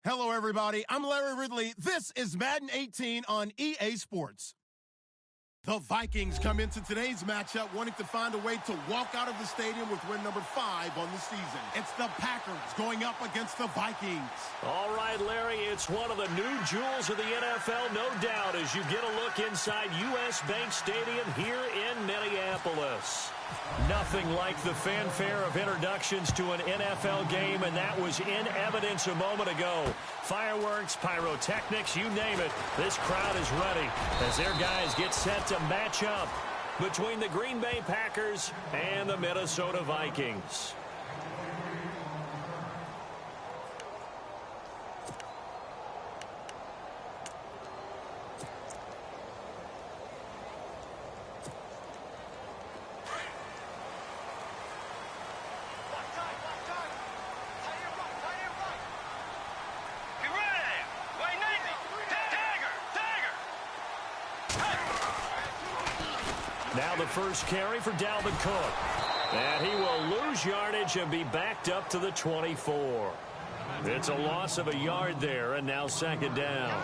Hello, everybody. I'm Larry Ridley. This is Madden 18 on EA Sports. The Vikings come into today's matchup wanting to find a way to walk out of the stadium with win number 5 on the season. It's the Packers going up against the Vikings. All right, Larry, it's one of the new jewels of the NFL, no doubt, as you get a look inside U.S. Bank Stadium here in Minneapolis. Nothing like the fanfare of introductions to an NFL game, and that was in evidence a moment ago. Fireworks, pyrotechnics, you name it. This crowd is ready as their guys get set to match up between the Green Bay Packers and the Minnesota Vikings. Now the first carry for Dalvin Cook. And he will lose yardage and be backed up to the 24. It's a loss of a yard there, and now second down.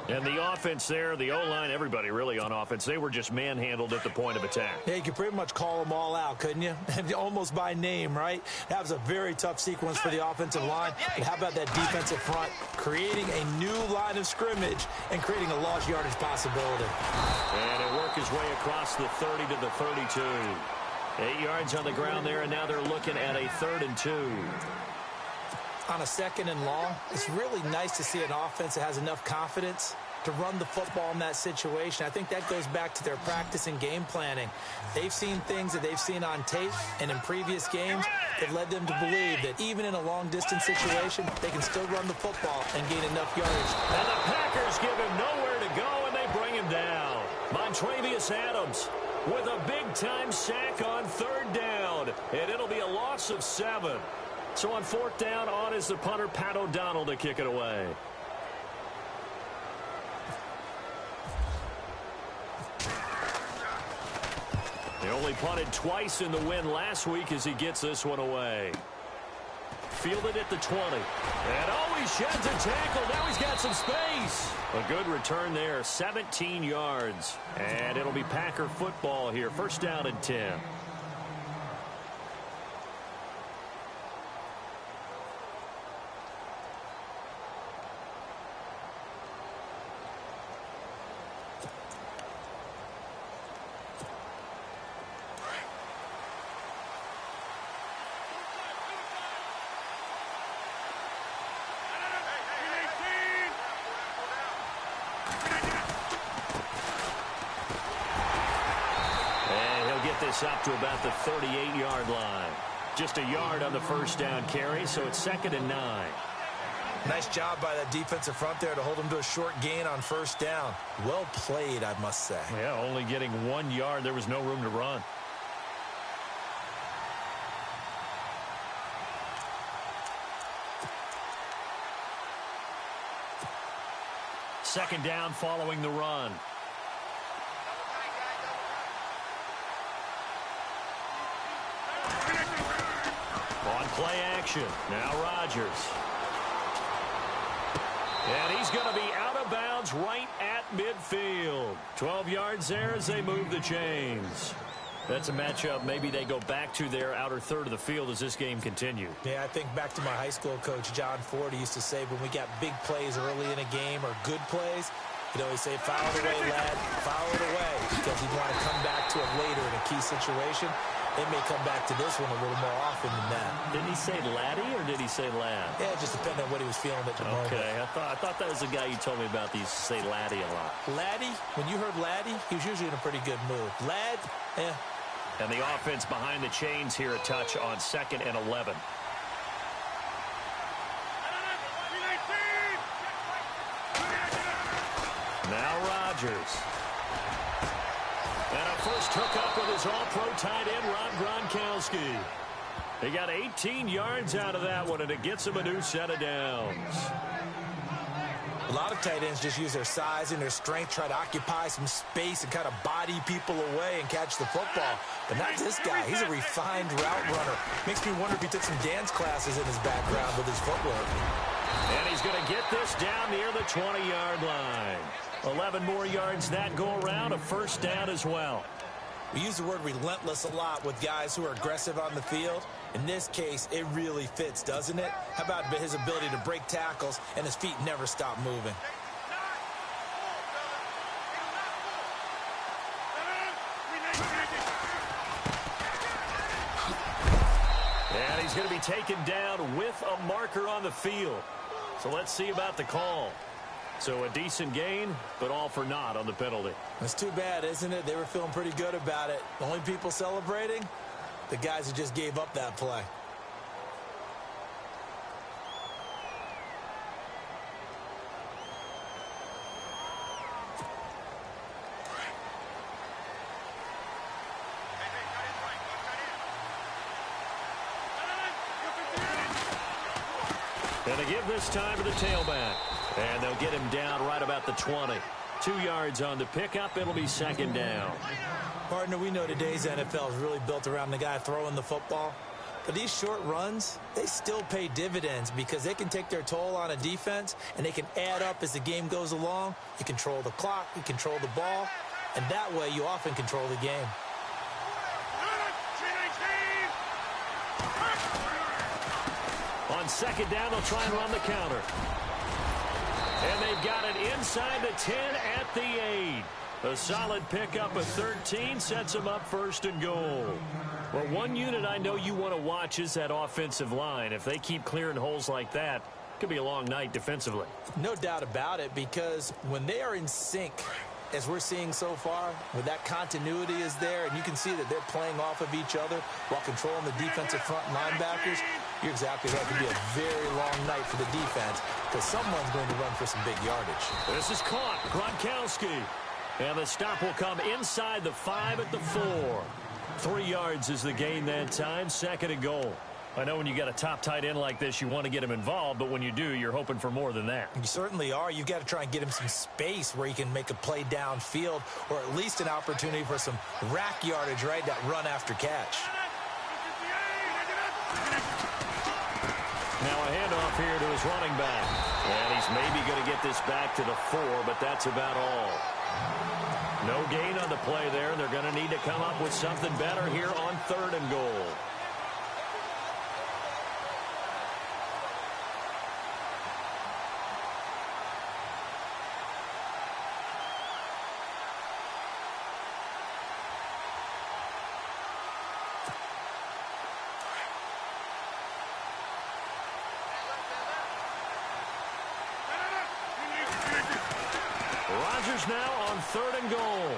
And the offense there, the O-line, everybody really on offense, they were just manhandled at the point of attack. Yeah, you could pretty much call them all out, couldn't you? Almost by name, right? That was a very tough sequence for the offensive line. But how about that defensive front creating a new line of scrimmage and creating a lost yardage possibility? And it worked his way across the 30 to the 32. 8 yards on the ground there, and now they're looking at a 3rd and 2. On a 2nd and long, it's really nice to see an offense that has enough confidence to run the football in that situation. I think that goes back to their practice and game planning. They've seen things that they've seen on tape and in previous games that led them to believe that even in a long-distance situation, they can still run the football and gain enough yardage. And the Packers give him nowhere to go, and they bring him down. Montravius Adams with a big-time sack on 3rd down, and it'll be a loss of 7. So on 4th down, on is the punter, Pat O'Donnell, to kick it away. He only punted twice in the win last week as he gets this one away. Fielded at the 20. And he sheds a tackle. Now he's got some space. A good return there, 17 yards. And it'll be Packer football here. 1st down and 10. This up to about the 38-yard line. Just a yard on the 1st down carry, so it's 2nd and 9. Nice job by that defensive front there to hold them to a short gain on 1st down. Well played, I must say. Yeah, only getting 1 yard. There was no room to run. Second down following the run. On play action. Now Rodgers. And he's going to be out of bounds right at midfield. 12 yards there as they move the chains. That's a matchup maybe they go back to their outer 3rd of the field as this game continues. Yeah, I think back to my high school coach, John Ford. He used to say when we got big plays early in a game or good plays, he'd always say, foul it away, lad, foul it away, because he'd want to come back to it later in a key situation. They may come back to this one a little more often than that. Did he say laddie or did he say lad? Yeah, it just depended on what he was feeling at the moment. Okay, I thought that was the guy you told me about. He used to say laddie a lot. Laddie, when you heard laddie, he was usually in a pretty good mood. Lad, eh. And the offense behind the chains here a touch on 2nd and 11. Now Rodgers. And a first hookup with his all-pro tight end, Rob Gronkowski. He got 18 yards out of that one, and it gets him a new set of downs. A lot of tight ends just use their size and their strength, try to occupy some space and kind of body people away and catch the football. But not this guy. He's a refined route runner. Makes me wonder if he took some dance classes in his background with his footwork. And he's going to get this down near the 20-yard line. 11 more yards that go around, a first down as well. We use the word relentless a lot with guys who are aggressive on the field. In this case, it really fits, doesn't it? How about his ability to break tackles and his feet never stop moving? And he's going to be taken down with a marker on the field. So let's see about the call. So a decent gain, but all for naught on the penalty. It's too bad, isn't it? They were feeling pretty good about it. The only people celebrating, the guys who just gave up that play. And they give this time to the tailback. And they'll get him down right about the 20. 2 yards on the pickup. It'll be second down. Partner, we know today's NFL is really built around the guy throwing the football. But these short runs, they still pay dividends because they can take their toll on a defense and they can add up as the game goes along. You control the clock, you control the ball, and that way you often control the game. On second down, they'll try and run the counter. And they've got it inside the 10 at the 8. A solid pickup of 13 sets them up first and goal. Well, one unit I know you want to watch is that offensive line. If they keep clearing holes like that, it could be a long night defensively. No doubt about it, because when they are in sync, as we're seeing so far, where that continuity is there, and you can see that they're playing off of each other while controlling the defensive front linebackers, you're exactly right. It could be a very long night for the defense because someone's going to run for some big yardage. This is caught. Gronkowski. And the stop will come inside the 5 at the 4. 3 yards is the gain that time. Second and goal. I know when you got a top tight end like this, you want to get him involved, but when you do, you're hoping for more than that. You certainly are. You've got to try and get him some space where he can make a play downfield or at least an opportunity for some rack yardage, right? That run after catch. Now a handoff here to his running back. And he's maybe going to get this back to the 4, but that's about all. No gain on the play there, and they're going to need to come up with something better here on third and goal. Rodgers now on third and goal.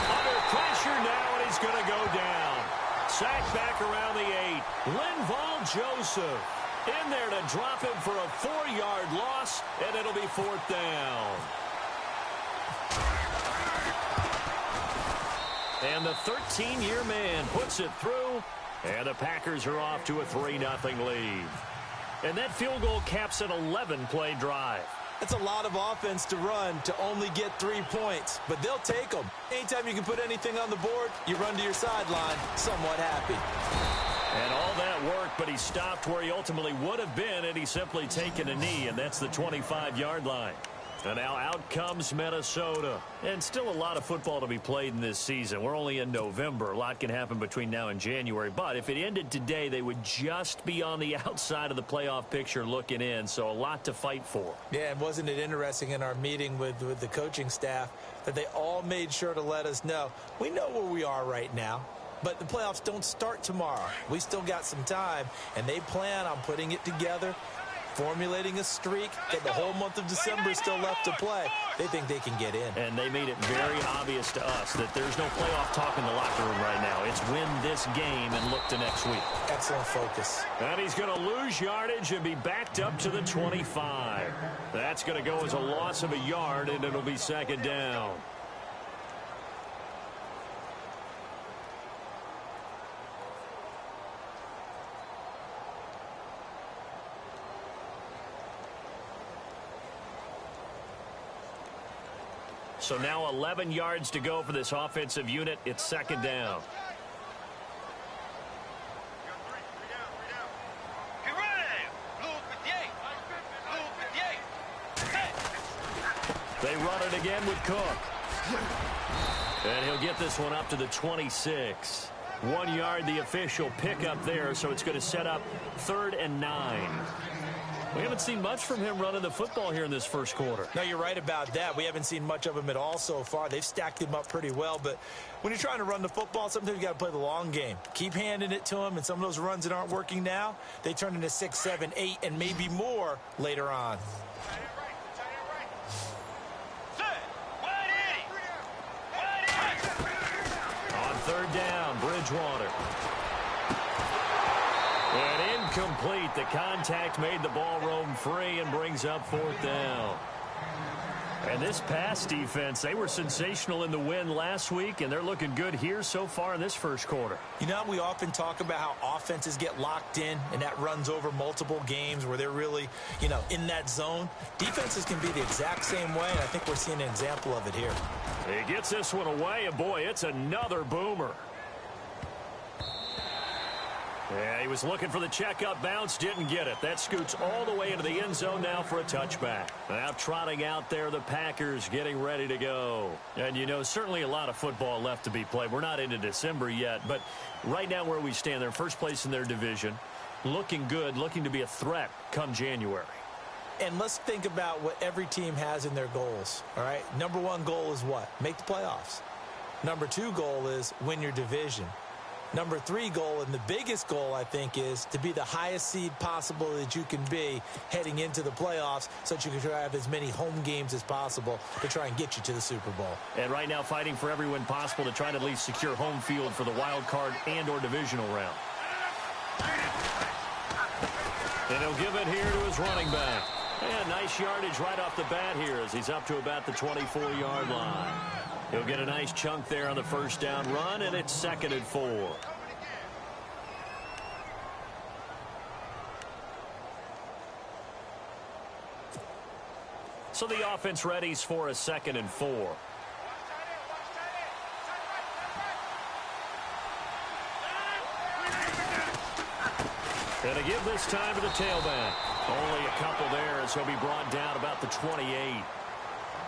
Under pressure now, and he's going to go down. Sacked back around the 8. Linval Joseph in there to drop him for a 4-yard loss, and it'll be fourth down. And the 13-year man puts it through, and the Packers are off to a 3-0 lead. And that field goal caps an 11-play drive. It's a lot of offense to run to only get 3 points, but they'll take them. Anytime you can put anything on the board, you run to your sideline somewhat happy. And all that work, but he stopped where he ultimately would have been had he simply taken a knee, and that's the 25-yard line. And now out comes Minnesota. And still a lot of football to be played in this season. We're only in November. A lot can happen between now and January. But if it ended today, they would just be on the outside of the playoff picture looking in. So a lot to fight for. Yeah, and wasn't it interesting in our meeting with the coaching staff that they all made sure to let us know, we know where we are right now. But the playoffs don't start tomorrow. We still got some time, and they plan on putting it together, formulating a streak that the whole month of December is still left to play. They think they can get in. And they made it very obvious to us that there's no playoff talk in the locker room right now. It's win this game and look to next week. Excellent focus. And he's going to lose yardage and be backed up to the 25. That's going to go as a loss of a yard, and it'll be second down. So now 11 yards to go for this offensive unit. It's second down. Get ready. Blue 58. They run it again with Cook. And he'll get this one up to the 26. 1 yard, the official pickup there, so it's going to set up 3rd and 9. We haven't seen much from him running the football here in this first quarter. No, you're right about that. We haven't seen much of him at all so far. They've stacked him up pretty well, but when you're trying to run the football, sometimes you got to play the long game. Keep handing it to him, and some of those runs that aren't working now, they turn into 6, 7, 8, and maybe more later on. On 3rd down, Bridgewater. And incomplete. The contact made the ball roam free and brings up 4th down. And this pass defense, they were sensational in the win last week, and they're looking good here so far in this first quarter. You know, we often talk about how offenses get locked in, and that runs over multiple games where they're really, in that zone. Defenses can be the exact same way, and I think we're seeing an example of it here. He gets this one away, and boy, it's another boomer. Yeah, he was looking for the checkup bounce, didn't get it. That scoots all the way into the end zone now for a touchback. Now trotting out there, the Packers getting ready to go. And, certainly a lot of football left to be played. We're not into December yet, but right now where we stand, they're first place in their division. Looking good, looking to be a threat come January. And let's think about what every team has in their goals, all right? Number 1 goal is what? Make the playoffs. Number 2 goal is win your division. Number 3 goal, and the biggest goal, I think, is to be the highest seed possible that you can be heading into the playoffs so that you can try to have as many home games as possible to try and get you to the Super Bowl. And right now fighting for every win possible to try to at least secure home field for the wild card and or divisional round. And he'll give it here to his running back. And nice yardage right off the bat here as he's up to about the 24-yard line. He'll get a nice chunk there on the first down run, and it's 2nd and 4. So the offense readies for a 2nd and 4. And to give this time to the tailback. Only a couple there as he'll be brought down about the 28.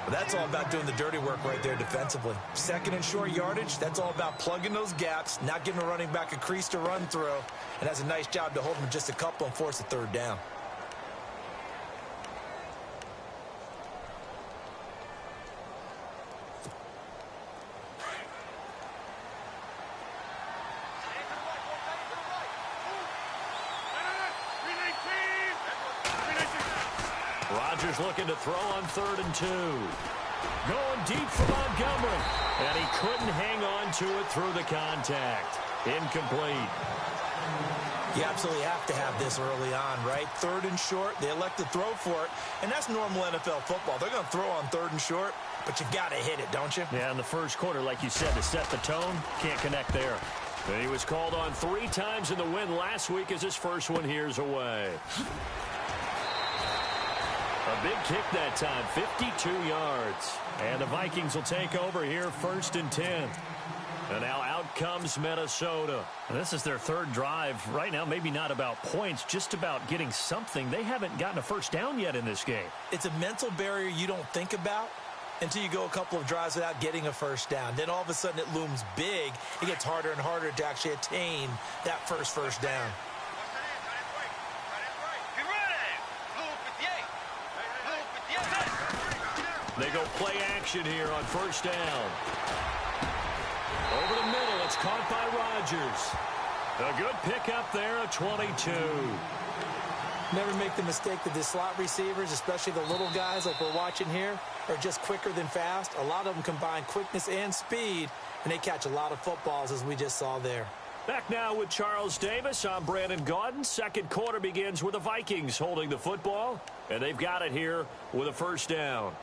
That's all about doing the dirty work right there defensively. 2nd and short yardage, that's all about plugging those gaps, not giving a running back a crease to run through, and that's a nice job to hold him just a couple and force a 3rd down. Rodgers looking to throw on 3rd and 2. Going deep for Montgomery. And he couldn't hang on to it through the contact. Incomplete. You absolutely have to have this early on, right? 3rd and short, they elect to throw for it, and that's normal NFL football. They're going to throw on 3rd and short, but you got to hit it, don't you? Yeah, in the first quarter, like you said, to set the tone, can't connect there. And he was called on 3 times in the win last week as his first one here's away. A big kick that time, 52 yards. And the Vikings will take over here 1st and 10. And now out comes Minnesota. And this is their 3rd drive. Right now, maybe not about points, just about getting something. They haven't gotten a first down yet in this game. It's a mental barrier you don't think about until you go a couple of drives without getting a first down. Then all of a sudden it looms big. It gets harder and harder to actually attain that first down. They go play action here on 1st down. Over the middle, it's caught by Rodgers. A good pickup there, a 22. Never make the mistake that the slot receivers, especially the little guys like we're watching here, are just quicker than fast. A lot of them combine quickness and speed, and they catch a lot of footballs, as we just saw there. Back now with Charles Davis. I'm Brandon Gaudin. Second quarter begins with the Vikings holding the football, and they've got it here with a 1st down.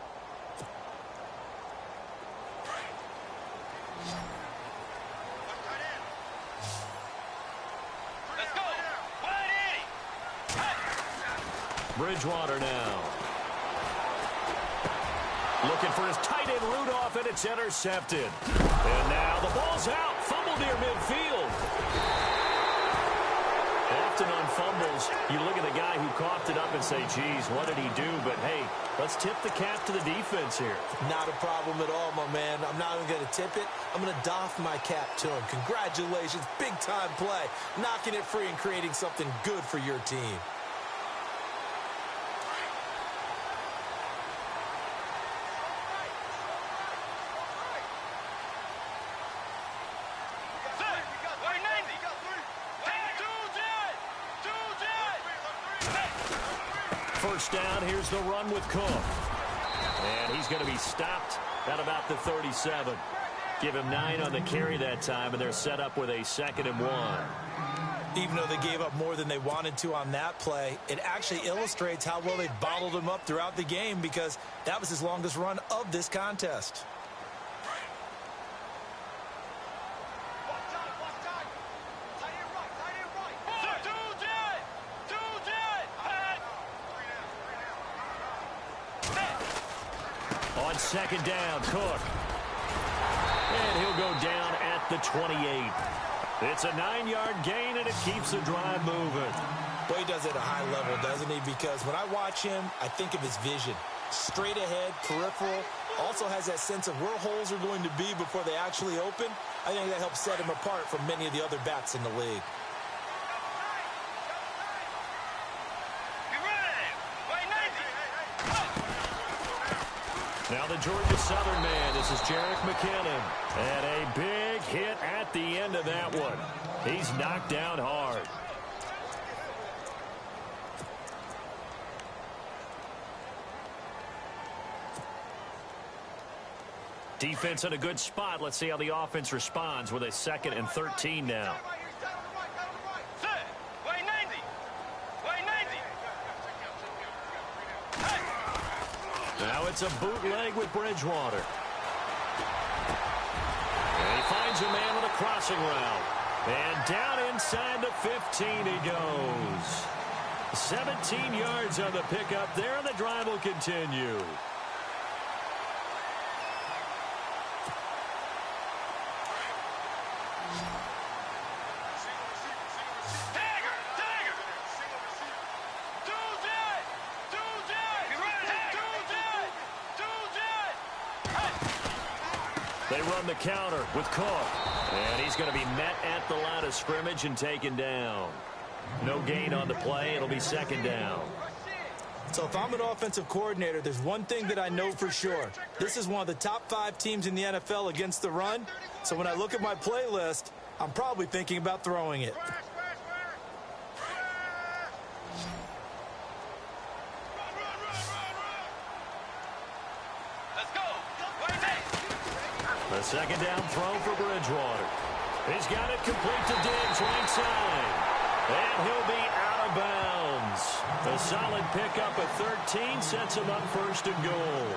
Bridgewater now. Looking for his tight end Rudolph, and it's intercepted. And now the ball's out. Fumble near midfield. Often on fumbles, you look at the guy who coughed it up and say, geez, what did he do? But, hey, let's tip the cap to the defense here. Not a problem at all, my man. I'm not even going to tip it. I'm going to doff my cap to him. Congratulations, big-time play. Knocking it free and creating something good for your team. First down, here's the run with Cook. And he's going to be stopped at about the 37. Give him 9 on the carry that time, and they're set up with a 2nd and 1. Even though they gave up more than they wanted to on that play, it actually illustrates how well they bottled him up throughout the game because that was his longest run of this contest. On 2nd down, Cook. And he'll go down at the 28. It's a 9-yard gain, and it keeps the drive moving. Well, he does it at a high level, doesn't he? Because when I watch him, I think of his vision. Straight ahead, peripheral. Also has that sense of where holes are going to be before they actually open. I think that helps set him apart from many of the other backs in the league. Now the Georgia Southern man, this is Jerick McKinnon. And a big hit at the end of that one. He's knocked down hard. Defense in a good spot. Let's see how the offense responds with a 2nd and 13 now. Now it's a bootleg with Bridgewater. And he finds a man with a crossing route. And down inside the 15 he goes. 17 yards on the pickup there, and the drive will continue. They run the counter with Cook. And he's going to be met at the line of scrimmage and taken down. No gain on the play. It'll be 2nd down. So if I'm an offensive coordinator, there's one thing that I know for sure. This is one of the top 5 teams in the NFL against the run. So when I look at my playlist, I'm probably thinking about throwing it. The 2nd down throw for Bridgewater. He's got it complete to Diggs right side. And he'll be out of bounds. A solid pickup of 13 sets him up 1st and goal.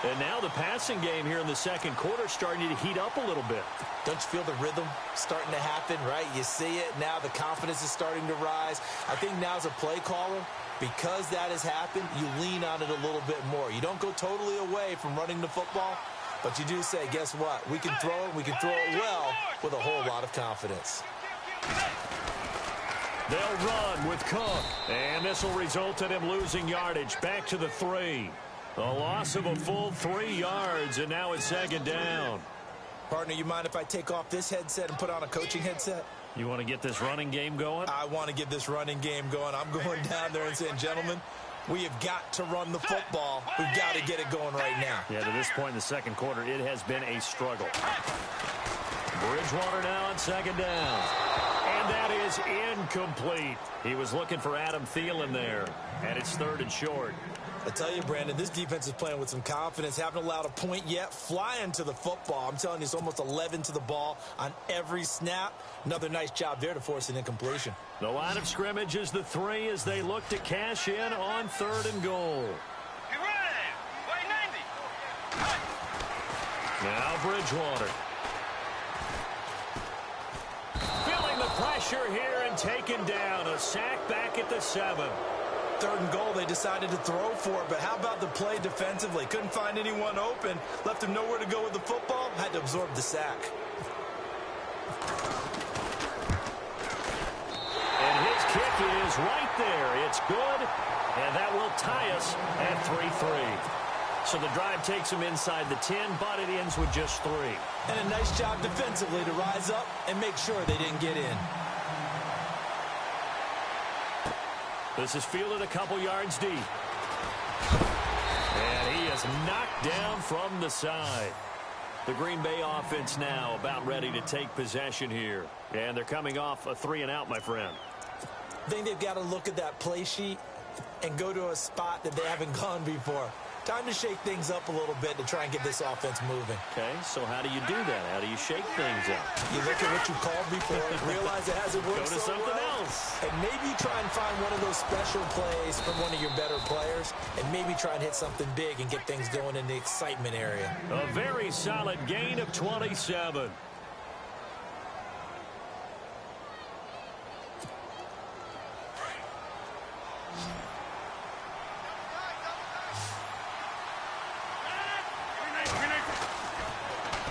And now the passing game here in the 2nd quarter starting to heat up a little bit. Don't you feel the rhythm starting to happen, right? You see it. Now the confidence is starting to rise. I think now as a play caller, because that has happened, you lean on it a little bit more. You don't go totally away from running the football, but you do say, guess what? We can throw it. We can throw it well with a whole lot of confidence. They'll run with Cook. And this will result in him losing yardage back to the 3. A loss of a full 3 yards, and now it's 2nd down. Partner, you mind if I take off this headset and put on a coaching headset? You want to get this running game going? I want to get this running game going. I'm going down there and saying, gentlemen, we have got to run the football. We've got to get it going right now. Yeah, to this point in the 2nd quarter, it has been a struggle. Bridgewater now on 2nd down. And that is incomplete. He was looking for Adam Thielen there. And it's 3rd and short. I tell you, Brandon, this defense is playing with some confidence. Haven't allowed a point yet. Flying to the football. I'm telling you, it's almost 11 to the ball on every snap. Another nice job there to force an incompletion. The line of scrimmage is the 3 as they look to cash in on 3rd and goal. Now Bridgewater. Feeling the pressure here and taken down. A sack back at the 7. 3rd and goal, they decided to throw for it, but how about the play defensively? Couldn't find anyone open, left him nowhere to go with the football, had to absorb the sack. And his kick is right there. It's good, and that will tie us at 3-3. So the drive takes them inside the 10, but it ends with just 3. And a nice job defensively to rise up and make sure they didn't get in. This is fielded a couple yards deep. And he is knocked down from the side. The Green Bay offense now about ready to take possession here. And they're coming off a 3-and-out, my friend. I think they've got to look at that play sheet and go to a spot that they haven't gone before. Time to shake things up a little bit to try and get this offense moving. Okay, so how do you do that? How do you shake things up? You look at what you called before, realize it hasn't worked Go to so something well, else. and maybe try and find one of those special plays from one of your better players, and maybe try and hit something big and get things going in the excitement area. A very solid gain of 27.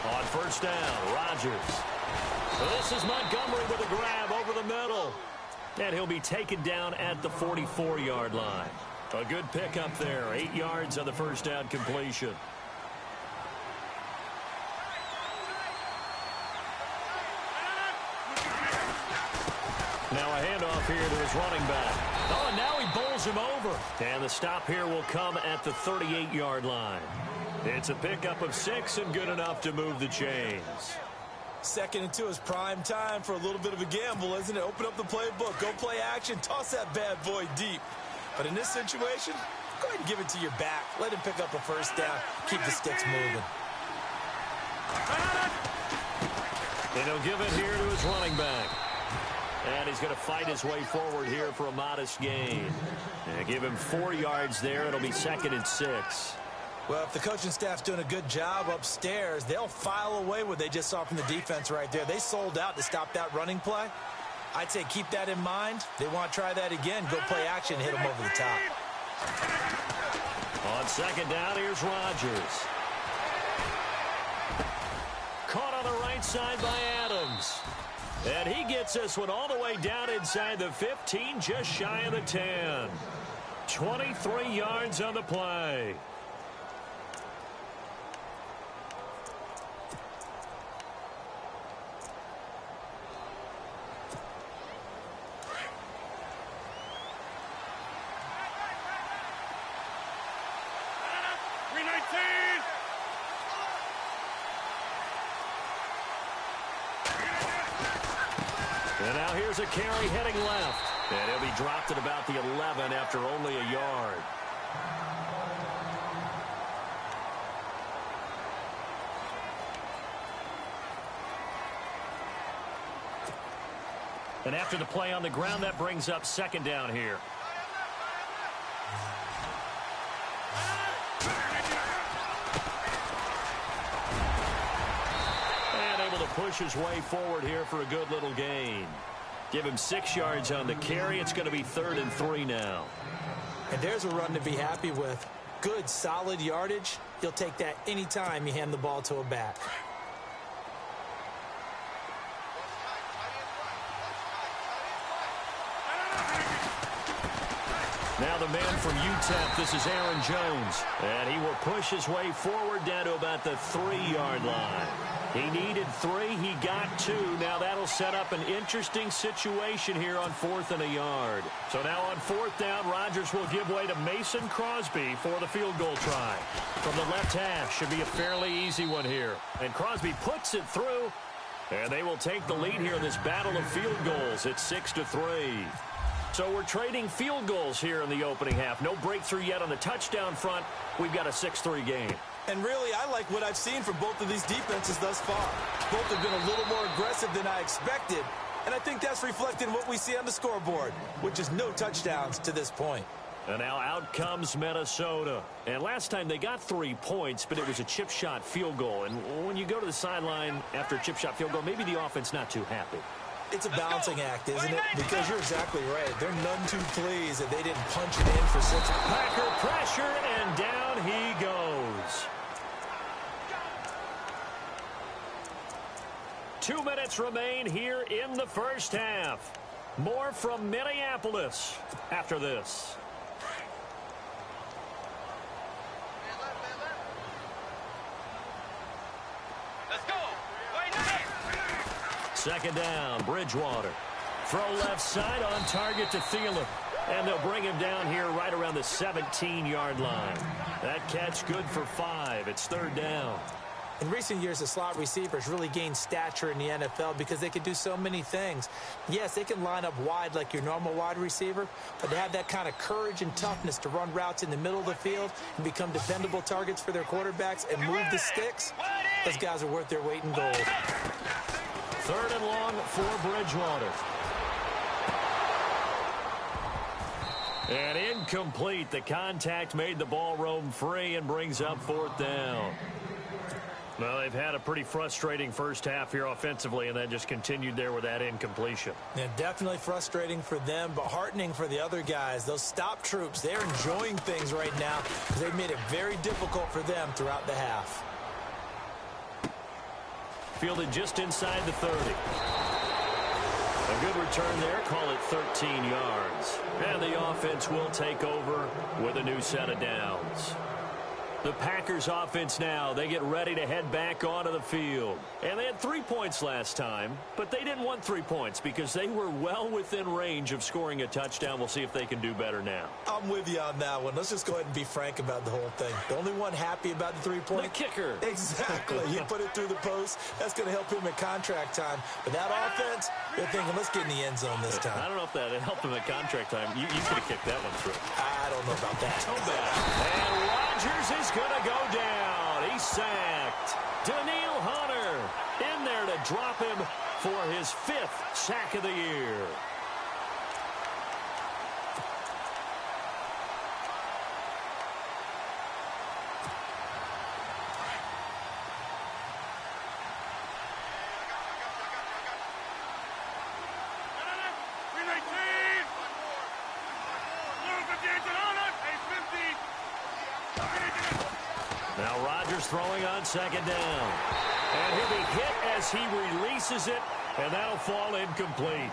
On first down, Rodgers. This is Montgomery with a grab over the middle. And he'll be taken down at the 44-yard line. A good pickup there, 8 yards on the first down completion. Now a handoff here to his running back. Oh, and now he bowls him over. And the stop here will come at the 38-yard line. It's a pickup of 6 and good enough to move the chains. 2nd and 2 is prime time for a little bit of a gamble, isn't it? Open up the playbook, go play action, toss that bad boy deep. But in this situation, go ahead and give it to your back. Let him pick up a first down. Keep the sticks moving. And he'll give it here to his running back. And he's going to fight his way forward here for a modest gain. And give him 4 yards there. It'll be 2nd and 6. Well, if the coaching staff's doing a good job upstairs, they'll file away what they just saw from the defense right there. They sold out to stop that running play. I'd say keep that in mind. They want to try that again. Go play action, hit them over the top. On 2nd down, here's Rodgers. Caught on the right side by Adams. And he gets this one all the way down inside the 15, just shy of the 10. 23 yards on the play. And now here's a carry heading left. And he'll be dropped at about the 11 after only a yard. And after the play on the ground, that brings up 2nd down here. Push his way forward here for a good little gain. Give him 6 yards on the carry. It's going to be 3rd and 3 now. And there's a run to be happy with. Good, solid yardage. He'll take that anytime you hand the ball to a back. Now the man from UTEP, this is Aaron Jones. And he will push his way forward down to about the 3-yard line. He needed 3. He got 2. Now that'll set up an interesting situation here on 4th and a yard. So now on 4th down, Rodgers will give way to Mason Crosby for the field goal try. From the left half, should be a fairly easy one here. And Crosby puts it through. And they will take the lead here in this battle of field goals. It's 6-3. So we're trading field goals here in the opening half. No breakthrough yet on the touchdown front. We've got a 6-3 game. And really, I like what I've seen from both of these defenses thus far. Both have been a little more aggressive than I expected. And I think that's reflected in what we see on the scoreboard, which is no touchdowns to this point. And now out comes Minnesota. And last time they got 3 points, but it was a chip shot field goal. And when you go to the sideline after a chip shot field goal, maybe the offense not too happy. It's a balancing act, isn't it? Because you're exactly right. They're none too pleased that they didn't punch it in for 6. Packer pressure, and down he goes. 2 minutes remain here in the first half. More from Minneapolis after this. Let's go. Second down, Bridgewater. Throw left side on target to Thielen. And they'll bring him down here right around the 17-yard line. That catch good for 5. It's third down. In recent years, the slot receivers really gained stature in the NFL because they can do so many things. Yes, they can line up wide like your normal wide receiver, but to have that kind of courage and toughness to run routes in the middle of the field and become dependable targets for their quarterbacks and move the sticks, those guys are worth their weight in gold. Third and long for Bridgewater. And incomplete. The contact made the ball roam free and brings up fourth down. Well, they've had a pretty frustrating first half here offensively, and then just continued there with that incompletion. Yeah, definitely frustrating for them, but heartening for the other guys. Those stop troops, they're enjoying things right now because they've made it very difficult for them throughout the half. Fielded just inside the 30. A good return there, call it 13 yards. And the offense will take over with a new set of downs. The Packers offense now, they get ready to head back onto the field. And they had 3 points last time, but they didn't want 3 points because they were well within range of scoring a touchdown. We'll see if they can do better now. I'm with you on that one. Let's just go ahead and be frank about the whole thing. The only one happy about the 3 point. The kicker. Exactly. He put it through the post. That's going to help him at contract time. But that offense, they're thinking, let's get in the end zone this time. I don't know if that helped him at contract time. You could have kicked that one through. I don't know about that. So bad. And Rodgers is going to go down. He's sacked. Daniil Hunter in there to drop him for his 5th sack of the year. Now Rodgers throwing on second down. And he'll be hit as he releases it, and that'll fall incomplete.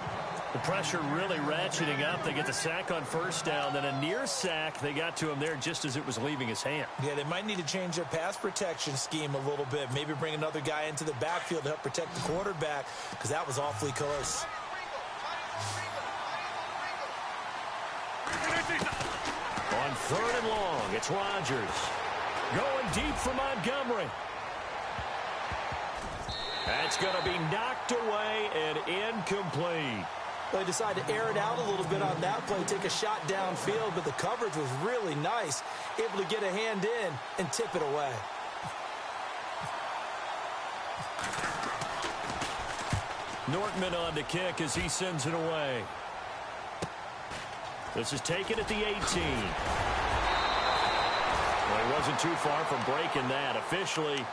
The pressure really ratcheting up. They get the sack on first down, then a near sack. They got to him there just as it was leaving his hand. Yeah, they might need to change their pass protection scheme a little bit. Maybe bring another guy into the backfield to help protect the quarterback, because that was awfully close. On third and long, it's Rodgers. Going deep for Montgomery. That's going to be knocked away and incomplete. They decided to air it out a little bit on that play, take a shot downfield, but the coverage was really nice, able to get a hand in and tip it away. Nortman on to kick as he sends it away. This is taken at the 18. Well, he wasn't too far from breaking that. Officially,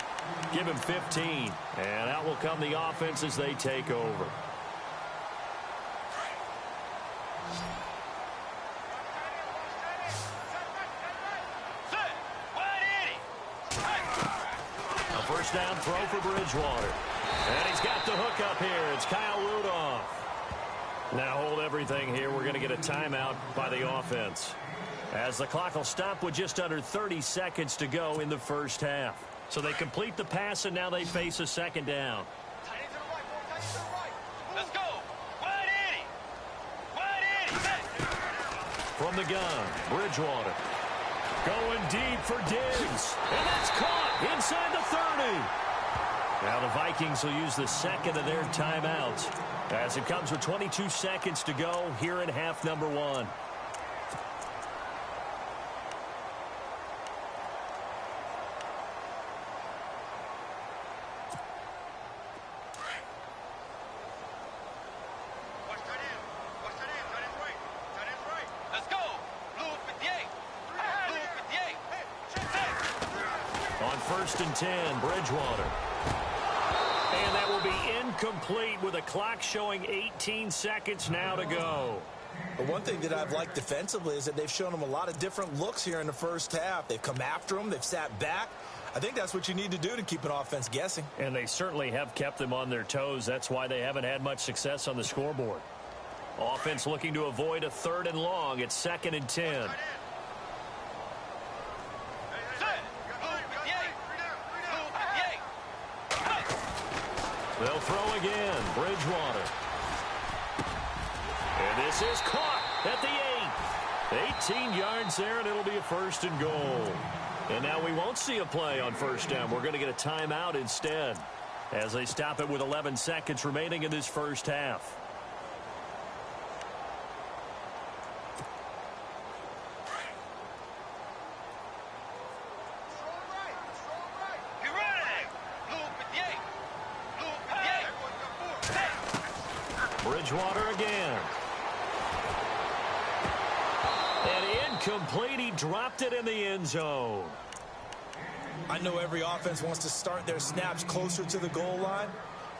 give him 15. And out will come the offense as they take over. A first down throw for Bridgewater. And he's got the hook up here. It's Kyle Rudolph. Now hold everything here. We're going to get a timeout by the offense, as the clock will stop with just under 30 seconds to go in the first half. So they complete the pass, and now they face a second down. Let's go. Wide Eddie. From the gun, Bridgewater. Going deep for Diggs. And that's caught inside the 30. Now the Vikings will use the second of their timeouts, as it comes with 22 seconds to go here in half number 1. First and 10, Bridgewater. And that will be incomplete with a clock showing 18 seconds now to go. But one thing that I've liked defensively is that they've shown them a lot of different looks here in the first half. They've come after them. They've sat back. I think that's what you need to do to keep an offense guessing. And they certainly have kept them on their toes. That's why they haven't had much success on the scoreboard. Offense looking to avoid a 3rd and long. It's 2nd and 10. They'll throw again. Bridgewater. And this is caught at the 8. 18 yards there, and it'll be a 1st and goal. And now we won't see a play on 1st down. We're going to get a timeout instead as they stop it with 11 seconds remaining in this first half. Bridgewater again. And incomplete. He dropped it in the end zone. I know every offense wants to start their snaps closer to the goal line,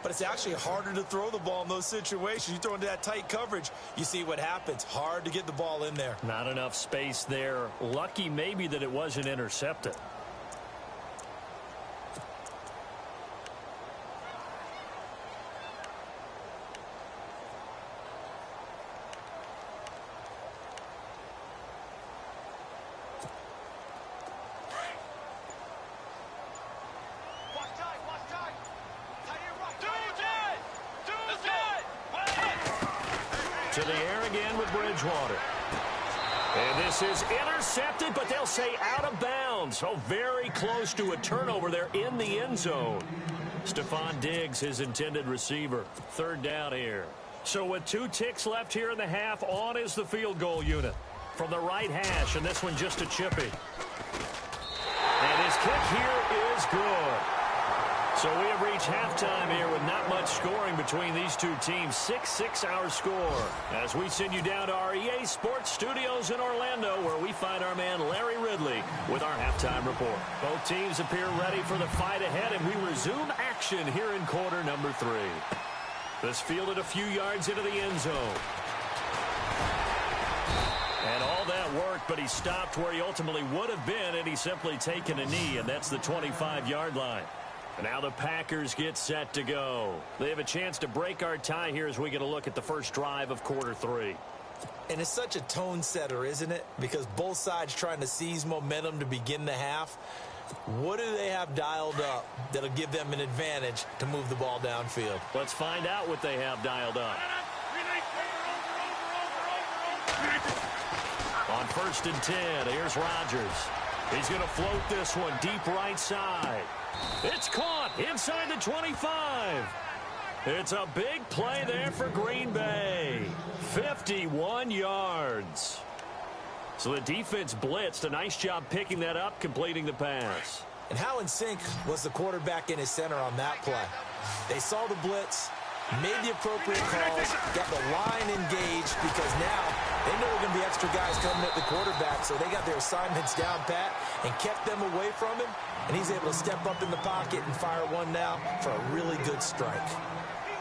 but it's actually harder to throw the ball in those situations. You throw into that tight coverage, you see what happens. Hard to get the ball in there. Not enough space there. Lucky maybe that it wasn't intercepted. To the air again with Bridgewater. And this is intercepted, but they'll say out of bounds. So very close to a turnover there in the end zone. Stephon Diggs, his intended receiver. 3rd down here. So with 2 ticks left here in the half, on is the field goal unit. From the right hash, and this one just a chippy. And his kick here is good. So we have reached halftime here with not much scoring between these two teams. 6-6 our score as we send you down to our EA Sports Studios in Orlando, where we find our man Larry Ridley with our halftime report. Both teams appear ready for the fight ahead, and we resume action here in quarter number 3. This fielded a few yards into the end zone. And all that worked, but he stopped where he ultimately would have been, and he's simply taken a knee, and that's the 25-yard line. And now the Packers get set to go. They have a chance to break our tie here as we get a look at the first drive of quarter 3. And it's such a tone setter, isn't it? Because both sides trying to seize momentum to begin the half. What do they have dialed up that'll give them an advantage to move the ball downfield? Let's find out what they have dialed up. On 1st and 10, here's Rodgers. He's going to float this one deep right side. It's caught inside the 25. It's a big play there for Green Bay. 51 yards. So the defense blitzed. A nice job picking that up, completing the pass. And how in sync was the quarterback in his center on that play? They saw the blitz, made the appropriate calls, got the line engaged, because now they know there are going to be extra guys coming at the quarterback, so they got their assignments down pat and kept them away from him, and he's able to step up in the pocket and fire one now for a really good strike.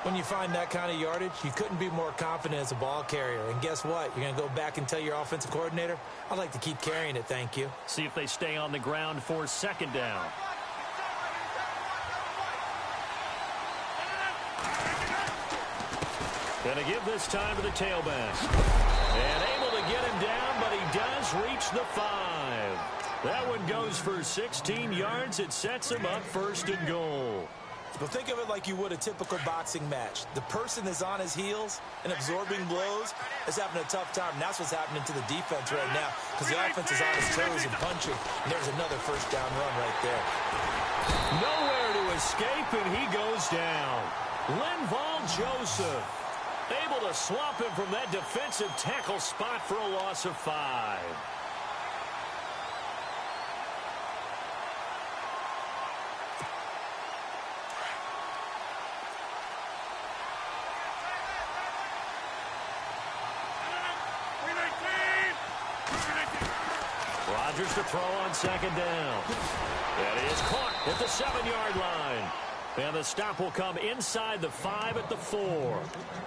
When you find that kind of yardage, you couldn't be more confident as a ball carrier. And guess what? You're going to go back and tell your offensive coordinator, I'd like to keep carrying it, thank you. See if they stay on the ground for 2nd down. Gonna give this time to the tailback. And able to get him down, but he does reach the 5. That one goes for 16 yards. It sets him up 1st and goal. But think of it like you would a typical boxing match. The person is on his heels and absorbing blows is having a tough time. And that's what's happening to the defense right now, because the offense is on his toes and punching. And there's another 1st down run right there. Nowhere to escape, and he goes down. Linval Joseph able to swap him from that defensive tackle spot for a loss of 5. Rodgers to throw on 2nd down. That is caught at the 7-yard line. And the stop will come inside the 5 at the 4.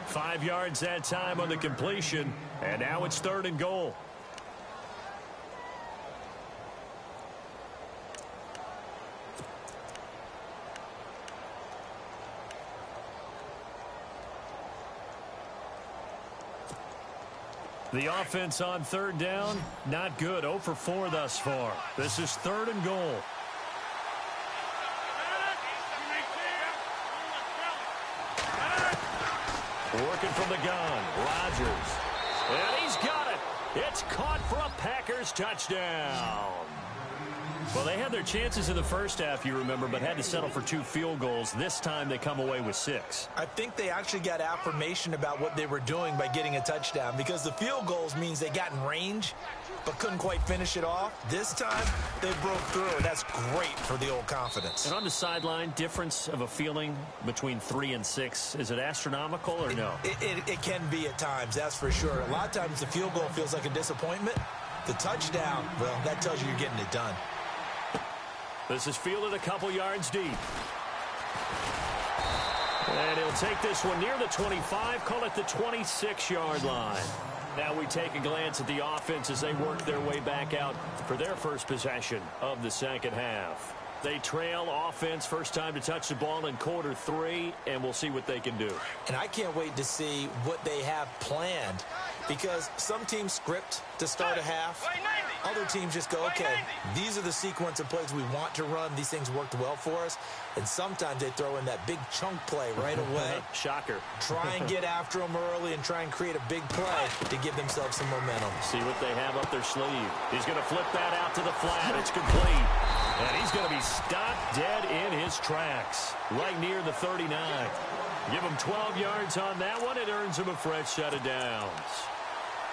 5 yards that time on the completion. And now it's 3rd and goal. The offense on third down, not good. 0 for 4 thus far. This is 3rd and goal. Working from the gun, Rodgers. And he's got it. It's caught for a Packers touchdown. Well, they had their chances in the first half, you remember, but had to settle for 2 field goals. This time they come away with 6. I think they actually got affirmation about what they were doing by getting a touchdown, because the field goals means they got in range but couldn't quite finish it off. This time they broke through, and that's great for the old confidence. And on the sideline, difference of a feeling between 3 and 6, is it astronomical or no? It can be at times, that's for sure. A lot of times the field goal feels like a disappointment. The touchdown, well, that tells you you're getting it done. This is fielded a couple yards deep. And he'll take this one near the 25, call it the 26-yard line. Now we take a glance at the offense as they work their way back out for their first possession of the second half. They trail offense, first time to touch the ball in quarter 3, and we'll see what they can do. And I can't wait to see what they have planned, because some teams script to start a half. Other teams just go, okay, these are the sequence of plays we want to run. These things worked well for us. And sometimes they throw in that big chunk play right away. Shocker. Try and get after them early and try and create a big play to give themselves some momentum. See what they have up their sleeve. He's going to flip that out to the flat. It's complete. And he's going to be stopped dead in his tracks, right near the 39. Give him 12 yards on that one. It earns him a fresh set of downs.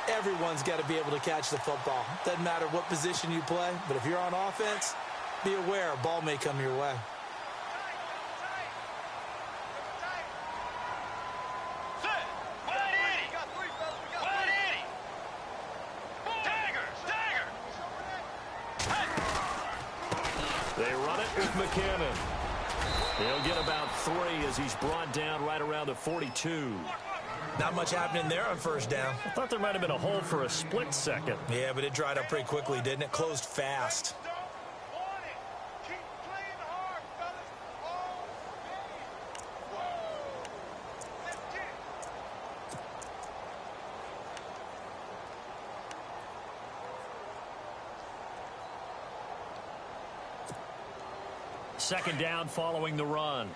Everyone's got to be able to catch the football. Doesn't matter what position you play, but if you're on offense, be aware a ball may come your way. They run it with McKinnon. He'll get about 3 as he's brought down right around the 42. Not much happening there on first down. I thought there might have been a hole for a split second. Yeah, but it dried up pretty quickly, didn't it? Closed fast. Second down following the run.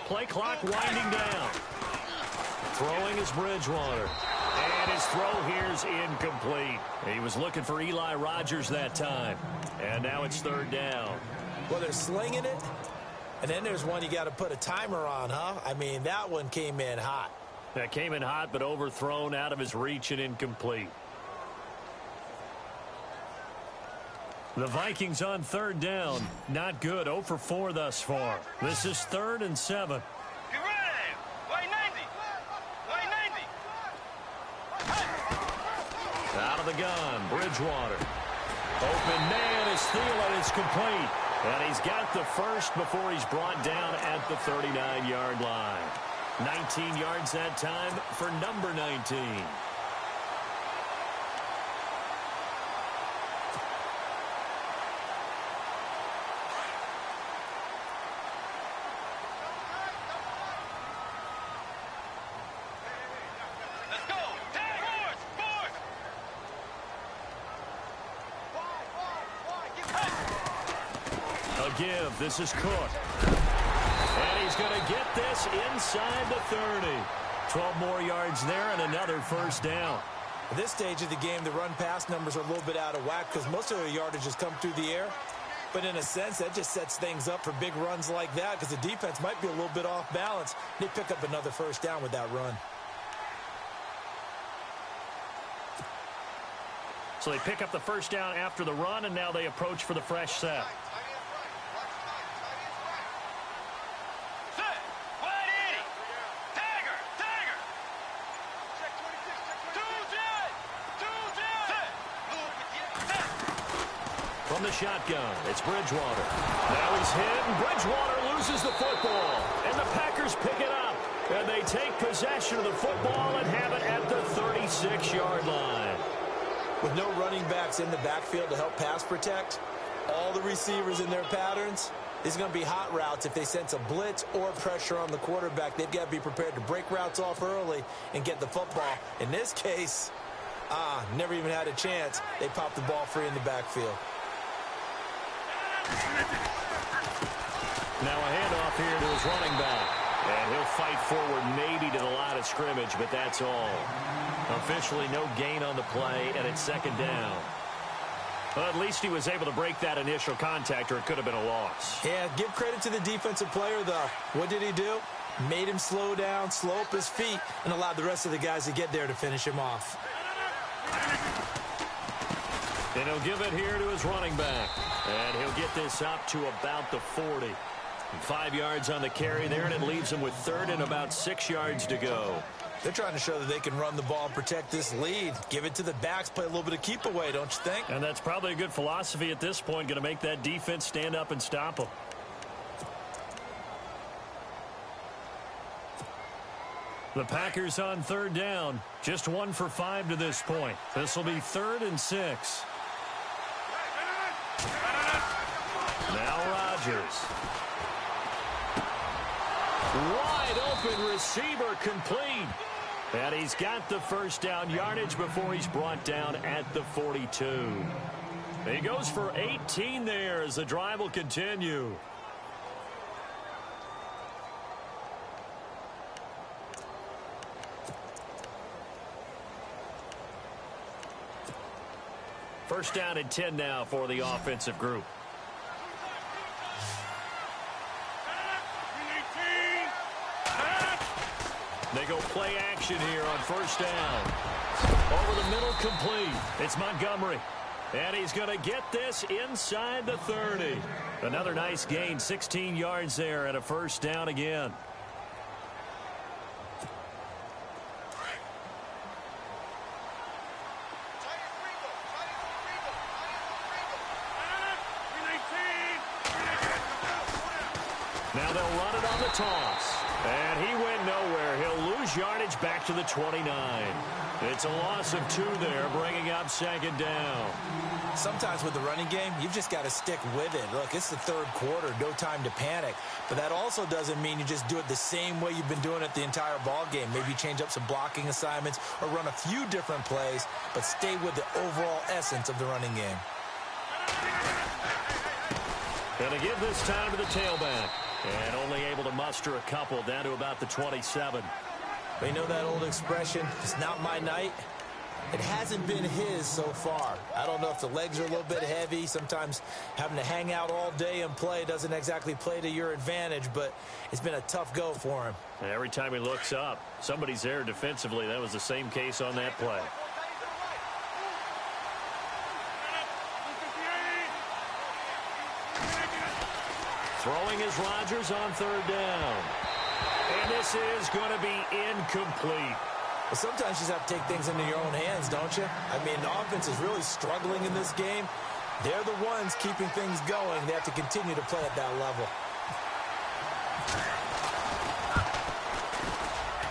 Play clock winding down. Throwing is Bridgewater. And his throw here's incomplete. He was looking for Eli Rogers that time. And now it's third down. Well, they're slinging it. And then there's one you got to put a timer on, huh? I mean, that one came in hot. That came in hot, but overthrown out of his reach and incomplete. The Vikings on third down. Not good. 0 for 4 thus far. This is 3rd and 7. Out of the gun, Bridgewater. Open man is Thielen. It's complete. And he's got the first before he's brought down at the 39-yard line. 19 yards that time for number 19. Give. This is Cook. And he's going to get this inside the 30. 12 more yards there and another first down. At this stage of the game, the run-pass numbers are a little bit out of whack because most of their yardage has come through the air. But in a sense, that just sets things up for big runs like that because the defense might be a little bit off balance. They pick up another first down with that run. So they pick up the first down after the run, and now they approach for the fresh set. From the shotgun, it's Bridgewater. Now he's hit, and Bridgewater loses the football. And the Packers pick it up. And they take possession of the football and have it at the 36-yard line. With no running backs in the backfield to help pass protect, all the receivers in their patterns, is going to be hot routes. If they sense a blitz or pressure on the quarterback, they've got to be prepared to break routes off early and get the football. In this case, never even had a chance. They popped the ball free in the backfield. Now a handoff here to his running back. And he'll fight forward maybe to the line of scrimmage, but that's all. Officially no gain on the play, and it's second down. Well, at least he was able to break that initial contact, or it could have been a loss. Yeah, give credit to the defensive player, though. What did he do? Made him slow down, slow up his feet, and allowed the rest of the guys to get there to finish him off. And he'll give it here to his running back. And he'll get this up to about the 40. 5 yards on the carry there, and it leaves him with third and about 6 yards to go. They're trying to show that they can run the ball and protect this lead. Give it to the backs, play a little bit of keep away, don't you think? And that's probably a good philosophy at this point, going to make that defense stand up and stop them. The Packers on third down, just 1 for 5 to this point. This will be 3rd and 6. Now Rodgers. Wide open receiver complete. And he's got the first down yardage before he's brought down at the 42. He goes for 18 there as the drive will continue. First down and 10 now for the offensive group. They go play action here on first down. Over the middle, complete. It's Montgomery. And he's going to get this inside the 30. Another nice gain, 16 yards there, and a first down again. Now they'll run it on the toss. And he went nowhere. He'll lose yardage back to the 29. It's a loss of 2 there, bringing up second down. Sometimes with the running game, you've just got to stick with it. Look, it's the third quarter, no time to panic. But that also doesn't mean you just do it the same way you've been doing it the entire ball game. Maybe change up some blocking assignments or run a few different plays, but stay with the overall essence of the running game. Going to give this time to the tailback. And only able to muster a couple down to about the 27. You know that old expression, it's not my night? It hasn't been his so far. I don't know if the legs are a little bit heavy. Sometimes having to hang out all day and play doesn't exactly play to your advantage, but it's been a tough go for him. And every time he looks up, somebody's there defensively. That was the same case on that play. Throwing is Rodgers on third down. And this is going to be incomplete. Well, sometimes you just have to take things into your own hands, don't you? I mean, the offense is really struggling in this game. They're the ones keeping things going. They have to continue to play at that level.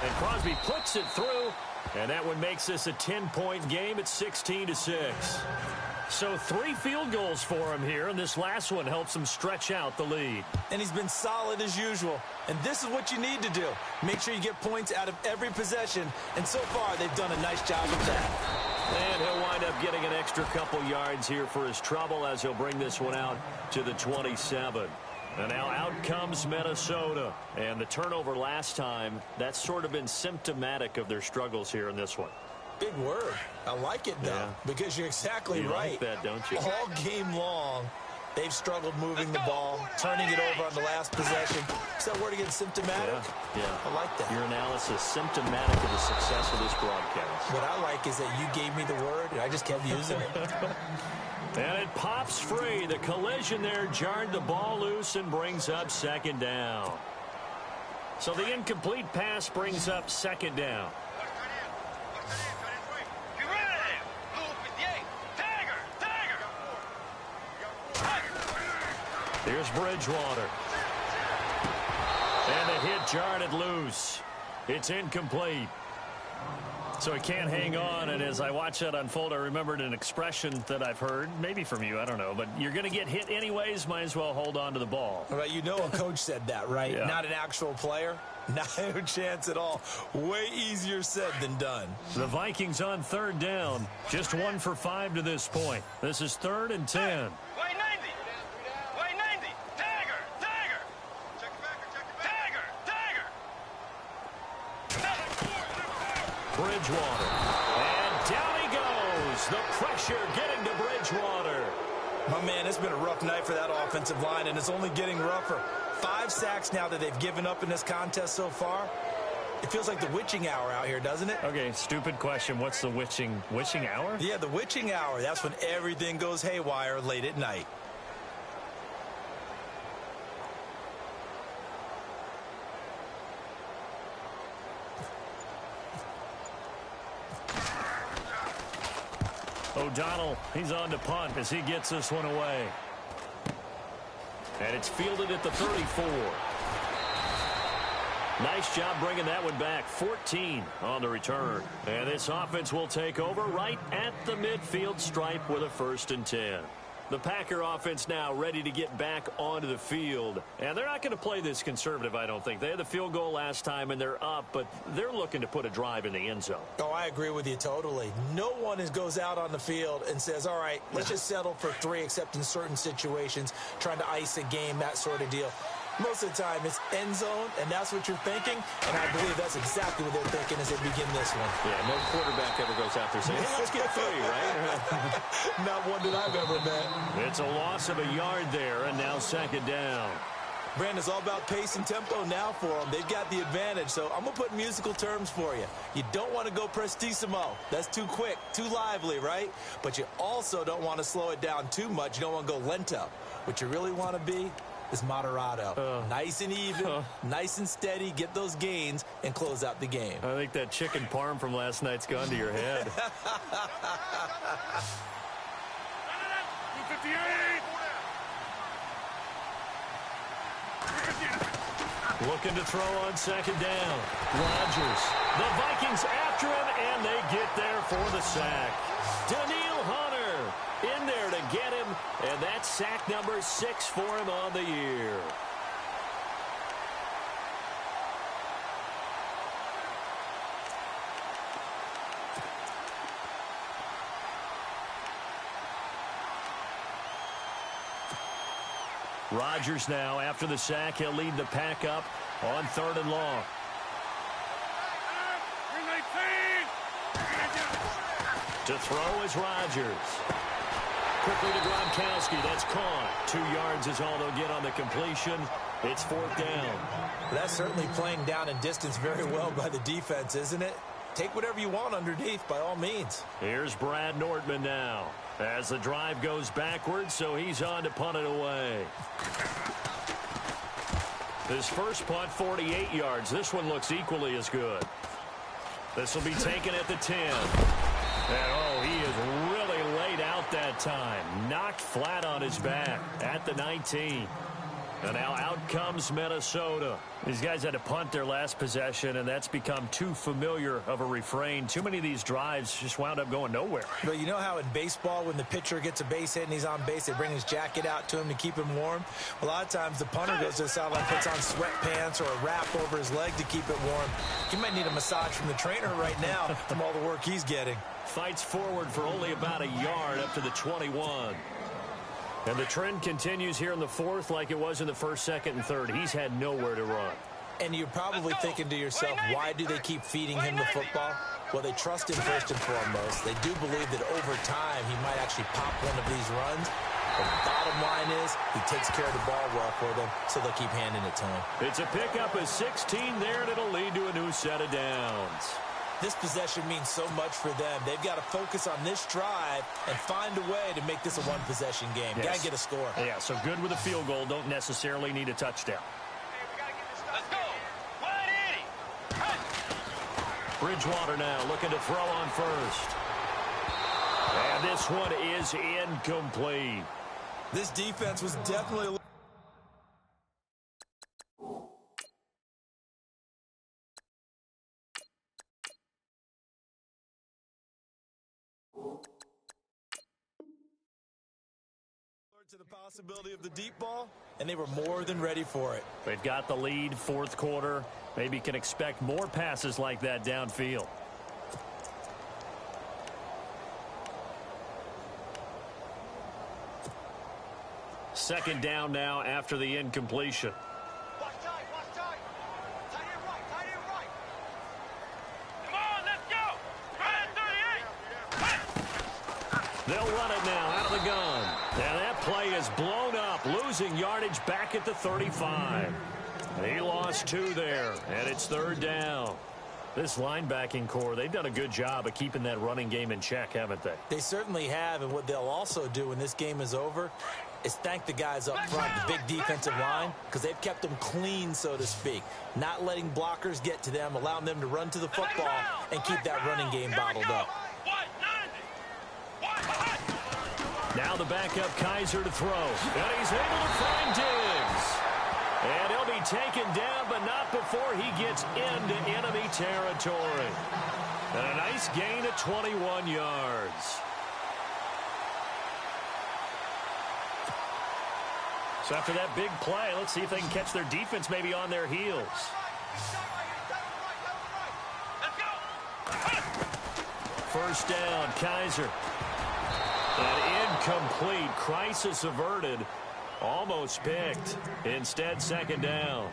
And Crosby puts it through. And that one makes this a 10-point game at 16-6. So 3 field goals for him here, and this last one helps him stretch out the lead. And he's been solid as usual. And this is what you need to do. Make sure you get points out of every possession. And so far, they've done a nice job of that. And he'll wind up getting an extra couple yards here for his trouble as he'll bring this one out to the 27. And now out comes Minnesota. And the turnover last time, that's sort of been symptomatic of their struggles here in this one. Big word. I like it, though, because you're exactly right. You like that, don't you? All game long, they've struggled moving the ball, turning it over on the last possession. Is that word again, symptomatic? Yeah. I like that. Your analysis, symptomatic of the success of this broadcast. What I like is that you gave me the word, and I just kept using it. And it pops free. The collision there jarred the ball loose and brings up second down. So the incomplete pass brings up second down. Here's Bridgewater. And the hit jarred it loose. It's incomplete. So he can't hang on, and as I watch that unfold, I remembered an expression that I've heard, maybe from you, I don't know, but you're going to get hit anyways, might as well hold on to the ball. All right, you know a coach said that, right? Yeah. Not an actual player. No chance at all. Way easier said than done. The Vikings on third down, just 1 for 5 to this point. This is 3rd and 10. Way 90. Way 90. Tiger. Tiger. Check the backer. Check the backer. Tiger. Bridgewater. And down he goes. The pressure getting to Bridgewater. My man, it's been a rough night for that offensive line, and it's only getting rougher. 5 sacks now that they've given up in this contest so far. It feels like the witching hour out here, doesn't it? Okay, stupid question. What's the witching hour? Yeah, the witching hour. That's when everything goes haywire late at night. O'Donnell, he's on to punt as he gets this one away. And it's fielded at the 34. Nice job bringing that one back. 14 on the return. And this offense will take over right at the midfield stripe with a 1st and 10. The Packer offense now ready to get back onto the field. And they're not going to play this conservative, I don't think. They had the field goal last time, and they're up, but they're looking to put a drive in the end zone. Oh, I agree with you totally. No one goes out on the field and says, all right, let's just settle for 3, except in certain situations, trying to ice a game, that sort of deal. Most of the time, it's end zone, and that's what you're thinking, and I believe that's exactly what they're thinking as they begin this one. Yeah, no quarterback ever goes out there saying, hey, let's get 3, right? Not one that I've ever met. It's a loss of a yard there, and now 2nd down. Brandon, it's all about pace and tempo now for them. They've got the advantage, so I'm going to put musical terms for you. You don't want to go prestissimo. That's too quick, too lively, right? But you also don't want to slow it down too much. You don't want to go lento. What you really want to be is moderato. Nice and even, nice and steady, get those gains, and close out the game. I think that chicken parm from last night's gone to your head. Looking to throw on 2nd down. Rodgers. The Vikings after him, and they get there for the sack. Daniil Hunter in there to get him, and that's sack number 6 for him on the year. Rodgers now, after the sack, he'll lead the pack up on 3rd and long. To throw is Rodgers. Quickly to Gronkowski. That's caught. 2 yards is all they'll get on the completion. It's 4th down. That's certainly playing down in distance very well by the defense, isn't it? Take whatever you want underneath, by all means. Here's Brad Nordman now as the drive goes backwards, so he's on to punt it away. His first punt, 48 yards. This one looks equally as good. This will be taken at the 10. And, he is really laid out that time. Knocked flat on his back at the 19. And now out comes Minnesota. These guys had to punt their last possession, and that's become too familiar of a refrain. Too many of these drives just wound up going nowhere. But you know how in baseball, when the pitcher gets a base hit and he's on base, they bring his jacket out to him to keep him warm? A lot of times the punter goes to the sideline, puts on sweatpants or a wrap over his leg to keep it warm. He might need a massage from the trainer right now from all the work he's getting. Fights forward for only about a yard up to the 21. And the trend continues here in the 4th like it was in the 1st, 2nd, and 3rd. He's had nowhere to run. And you're probably thinking to yourself, why do they keep feeding him the football? Well, they trust him first and foremost. They do believe that over time he might actually pop one of these runs. But the bottom line is he takes care of the ball well for them, so they'll keep handing it to him. It's a pickup of 16 there, and it'll lead to a new set of downs. This possession means so much for them. They've got to focus on this drive and find a way to make this a one-possession game. Yes. Got to get a score. Yeah, so good with a field goal. Don't necessarily need a touchdown. Let's go. 180. Bridgewater now looking to throw on first. And this one is incomplete. This defense was definitely To the possibility of the deep ball, and they were more than ready for it. They've got the lead, fourth quarter. Maybe can expect more passes like that downfield. Second down now after the incompletion. Watch tight, watch tight. Tight end right, tight end right. Come on, let's go. Right at 38. They'll run it now out of the gun. And that play is blown up, losing yardage back at the 35. He lost 2 there, and it's third down. This linebacking core, they've done a good job of keeping that running game in check, haven't they? They certainly have, and what they'll also do when this game is over is thank the guys up front, the big defensive line, because they've kept them clean, so to speak. Not letting blockers get to them, allowing them to run to the football and keep that running game bottled up. Now the backup Kaiser to throw. And he's able to find Diggs. And he'll be taken down, but not before he gets into enemy territory. And a nice gain of 21 yards. So after that big play, let's see if they can catch their defense maybe on their heels. First down, Kaiser. And incomplete. Crisis averted. Almost picked. Instead, second down.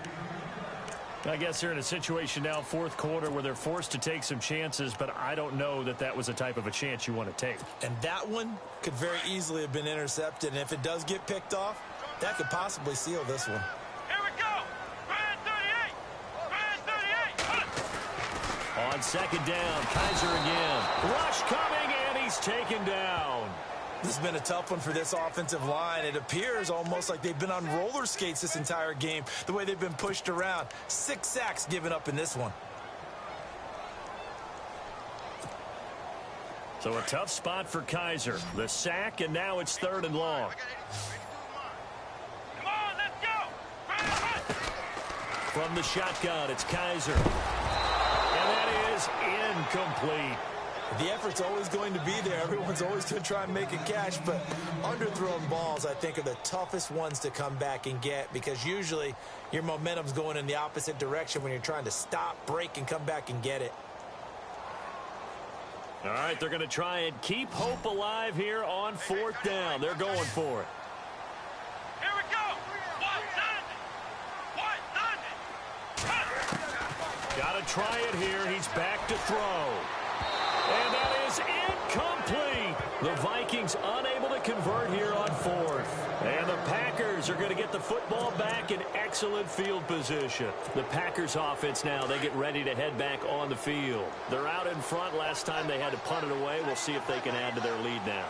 I guess they're in a situation now, fourth quarter, where they're forced to take some chances, but I don't know that that was the type of a chance you want to take. And that one could very easily have been intercepted, and if it does get picked off, that could possibly seal this one. Here we go. Right at 38. Right at 38. On second down, Kaiser again. Rush coming, and he's taken down. This has been a tough one for this offensive line. It appears almost like they've been on roller skates this entire game, the way they've been pushed around. 6 sacks given up in this one. So a tough spot for Kaiser. The sack, and now it's third and long. Come on, let's go. From the shotgun, it's Kaiser. And that is incomplete. The effort's always going to be there. Everyone's always going to try and make a catch, but underthrown balls, I think, are the toughest ones to come back and get, because usually your momentum's going in the opposite direction when you're trying to stop, break, and come back and get it. All right, they're going to try and keep hope alive here on fourth down. They're going for it. Here we go. Got to try it here. He's back to throw. And that is incomplete. The Vikings unable to convert here on fourth. And the Packers are going to get the football back in excellent field position. The Packers offense now, they get ready to head back on the field. They're out in front. Last time they had to punt it away. We'll see if they can add to their lead now.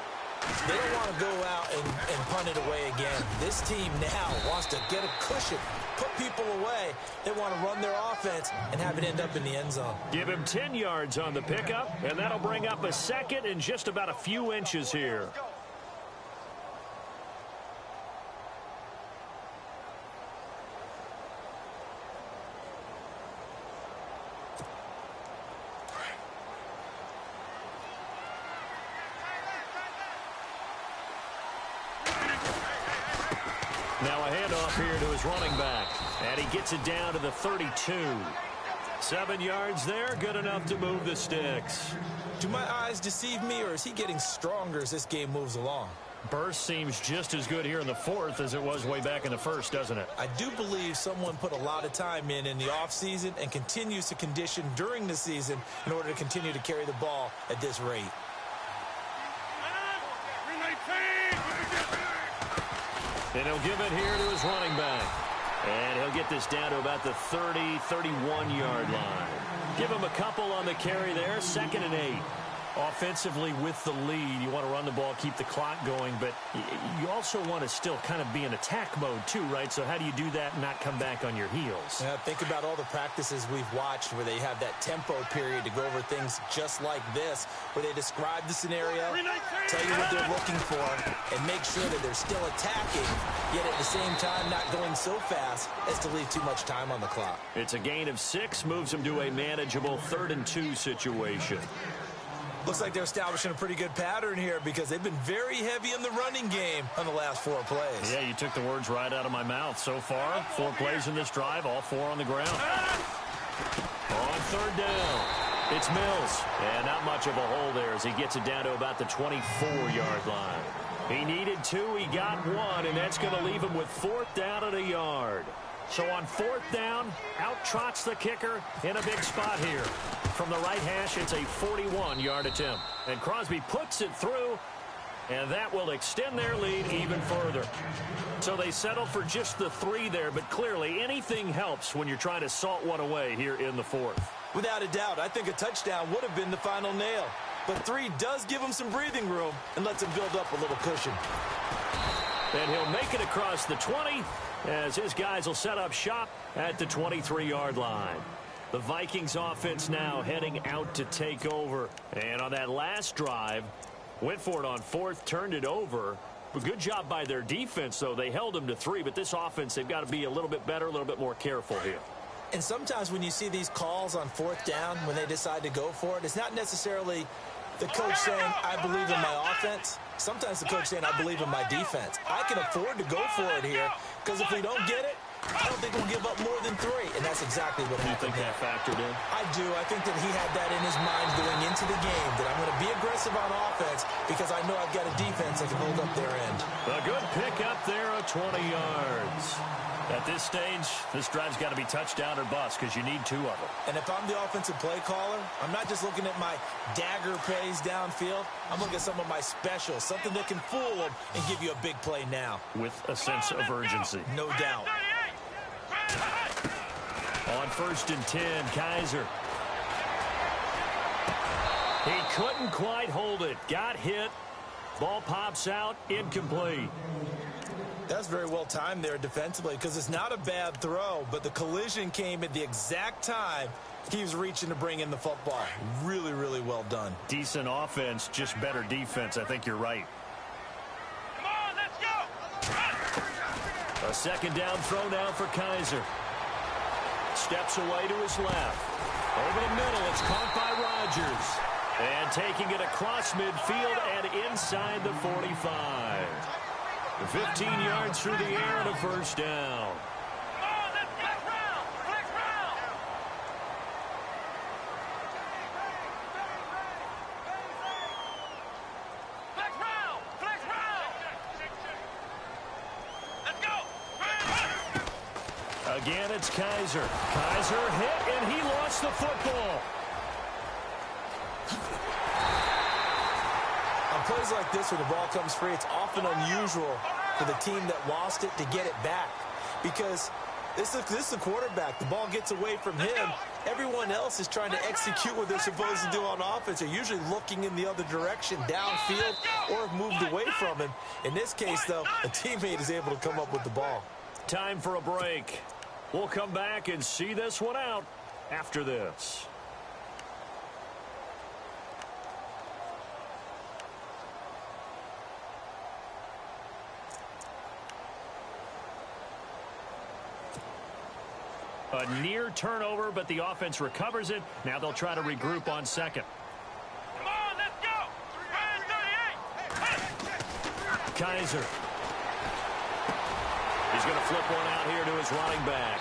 They don't want to go out and punt it away again. This team now wants to get a cushion, put people away. They want to run their offense and have it end up in the end zone. Give him 10 yards on the pickup, and that'll bring up a second and just about a few inches here. Now a handoff here to his running back, and he gets it down to the 32. 7 yards there, good enough to move the sticks. Do my eyes deceive me, or is he getting stronger as this game moves along? Burst seems just as good here in the fourth as it was way back in the first, doesn't it? I do believe someone put a lot of time in the offseason and continues to condition during the season in order to continue to carry the ball at this rate. And he'll give it here to his running back. And he'll get this down to about the 30, 31-yard line. Give him a couple on the carry there, 2nd and 8. Offensively with the lead, you want to run the ball, keep the clock going, but you also want to still kind of be in attack mode too, right? So how do you do that and not come back on your heels? Yeah, think about all the practices we've watched where they have that tempo period to go over things just like this, where they describe the scenario, tell you what they're looking for, and make sure that they're still attacking, yet at the same time not going so fast as to leave too much time on the clock. It's a gain of 6, moves them to a manageable 3rd and 2 situation. Looks like they're establishing a pretty good pattern here because they've been very heavy in the running game on the last 4 plays. Yeah, you took the words right out of my mouth. So far, 4 plays in this drive, all 4 on the ground. On third down, it's Mills. And not much of a hole there as he gets it down to about the 24-yard line. He needed 2, he got 1, and that's going to leave him with 4th down and a yard. So on 4th down, out trots the kicker in a big spot here. From the right hash, it's a 41-yard attempt. And Crosby puts it through, and that will extend their lead even further. So they settle for just the 3 there, but clearly anything helps when you're trying to salt one away here in the 4th. Without a doubt, I think a touchdown would have been the final nail. But 3 does give him some breathing room and lets him build up a little cushion. And he'll make it across the 20 as his guys will set up shop at the 23-yard line. The Vikings offense now heading out to take over. And on that last drive, went for it on 4th, turned it over. A good job by their defense, though. They held them to 3, but this offense, they've got to be a little bit better, a little bit more careful here. And sometimes when you see these calls on 4th down, when they decide to go for it, it's not necessarily the coach saying, I believe in my offense. Sometimes the coach saying, I believe in my defense. I can afford to go for it here because if we don't get it, I don't think we'll give up more than 3. And that's exactly what happened. You think that factored in? I do. I think that he had that in his mind going into the game, that I'm going to be aggressive on offense because I know I've got a defense that can hold up their end. A good pick up there of 20 yards. At this stage, this drive's got to be touchdown or bust because you need 2 of them. And if I'm the offensive play caller, I'm not just looking at my dagger plays downfield. I'm looking at some of my specials, something that can fool them and give you a big play now. With a sense of urgency. No doubt. On 1st and 10, Kaiser. He couldn't quite hold it. Got hit. Ball pops out. Incomplete. That's very well timed there defensively because it's not a bad throw, but the collision came at the exact time he was reaching to bring in the football. Really, really well done. Decent offense, just better defense. I think you're right. Come on, let's go. A 2nd down throw now for Kaiser. Steps away to his left. Over the middle, it's caught by Rodgers. And taking it across midfield and inside the 45. 15 yards through the air and a 1st down. Come on, let's flex round. Flex round. Flex round. Flex round. Let's go. Again, it's Kaiser. Kaiser hit, and he lost the football. On plays like this where the ball comes free, it's often unusual for the team that lost it to get it back because this is the quarterback. The ball gets away from him. Everyone else is trying to execute what they're supposed to do on offense. They're usually looking in the other direction, downfield, or have moved away from him. In this case, though, a teammate is able to come up with the ball. Time for a break. We'll come back and see this one out after this. A near turnover, but the offense recovers it. Now they'll try to regroup on 2nd. Come on, let's go. 38. Kaiser. He's going to flip one out here to his running back.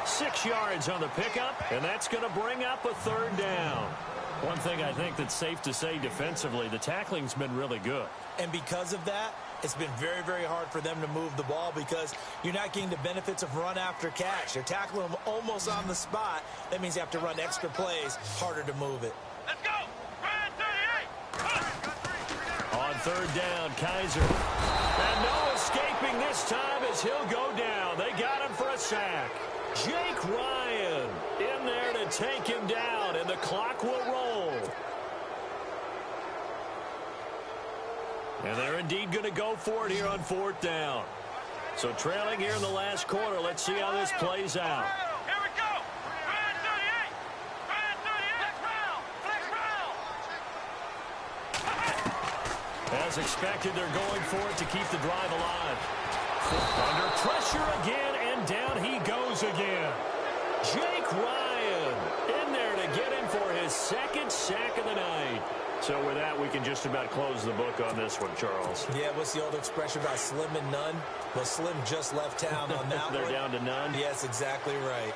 6 yards on the pickup, and that's going to bring up a 3rd down. One thing I think that's safe to say defensively, the tackling's been really good. And because of that, it's been very, very hard for them to move the ball because you're not getting the benefits of run after catch. They're tackling them almost on the spot. That means you have to run extra plays, harder to move it. Let's go. 38. On 3rd down, Kaiser. And no escaping this time as he'll go down. They got him for a sack. Jake Ryan in there to take him down, and the clock will roll. And they're indeed going to go for it here on 4th down. So trailing here in the last quarter. Let's see how this plays out. Here we go. 38. 38. Flex round. As expected, they're going for it to keep the drive alive. Under pressure again, and down he goes again. Jake Ryan Ryan in there to get him for his second sack of the night. So with that, we can just about close the book on this one, Charles. Yeah, what's the old expression about slim and none? Well, Slim just left town on that one. They're down to none? Yes, exactly right.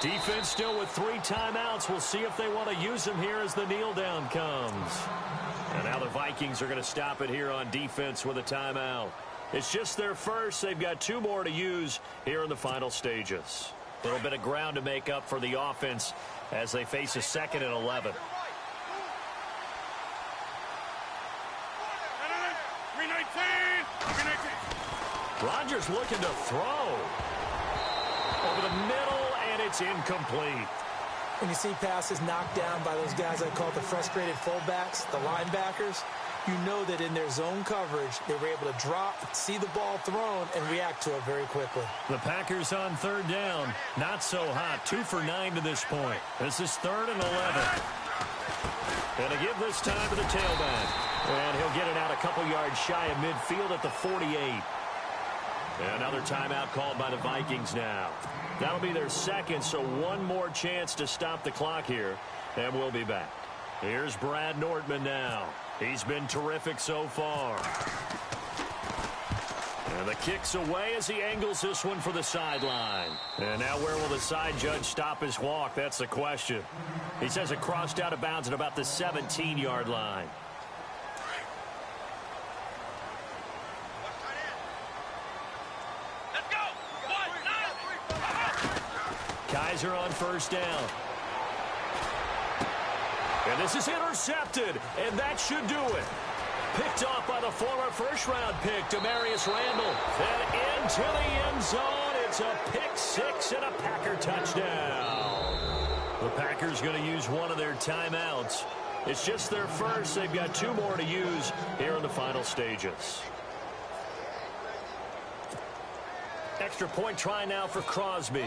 Defense still with 3 timeouts. We'll see if they want to use them here as the kneel down comes. And now the Vikings are going to stop it here on defense with a timeout. It's just their first. They've got 2 more to use here in the final stages. A little bit of ground to make up for the offense as they face a 2nd and 11. Rodgers looking to throw. Over the middle, and it's incomplete. When you see passes knocked down by those guys I call the frustrated fullbacks, the linebackers, you know that in their zone coverage, they were able to drop, see the ball thrown, and react to it very quickly. The Packers on 3rd down. Not so hot. 2 for 9 to this point. This is 3rd and 11. And to give this time to the tailback. And he'll get it out a couple yards shy of midfield at the 48. Another timeout called by the Vikings now. That'll be their 2nd, so 1 more chance to stop the clock here. And we'll be back. Here's Brad Nordman now. He's been terrific so far. And the kick's away as he angles this one for the sideline. And now where will the side judge stop his walk? That's the question. He says it crossed out of bounds at about the 17-yard line. Kaiser on 1st down. And this is intercepted, and that should do it. Picked off by the former 1st-round pick, Demarius Randall. And into the end zone. It's a pick-6 and a Packer touchdown. The Packers going to use 1 of their timeouts. It's just their first. They've got 2 more to use here in the final stages. Extra point try now for Crosby.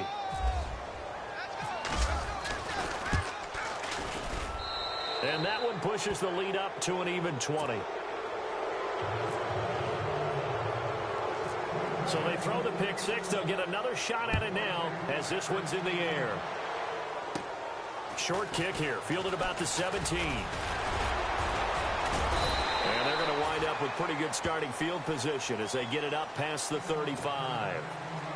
And that one pushes the lead up to an even 20. So they throw the pick-6. They'll get another shot at it now as this one's in the air. Short kick here, fielded about the 17. And they're going to wind up with pretty good starting field position as they get it up past the 35.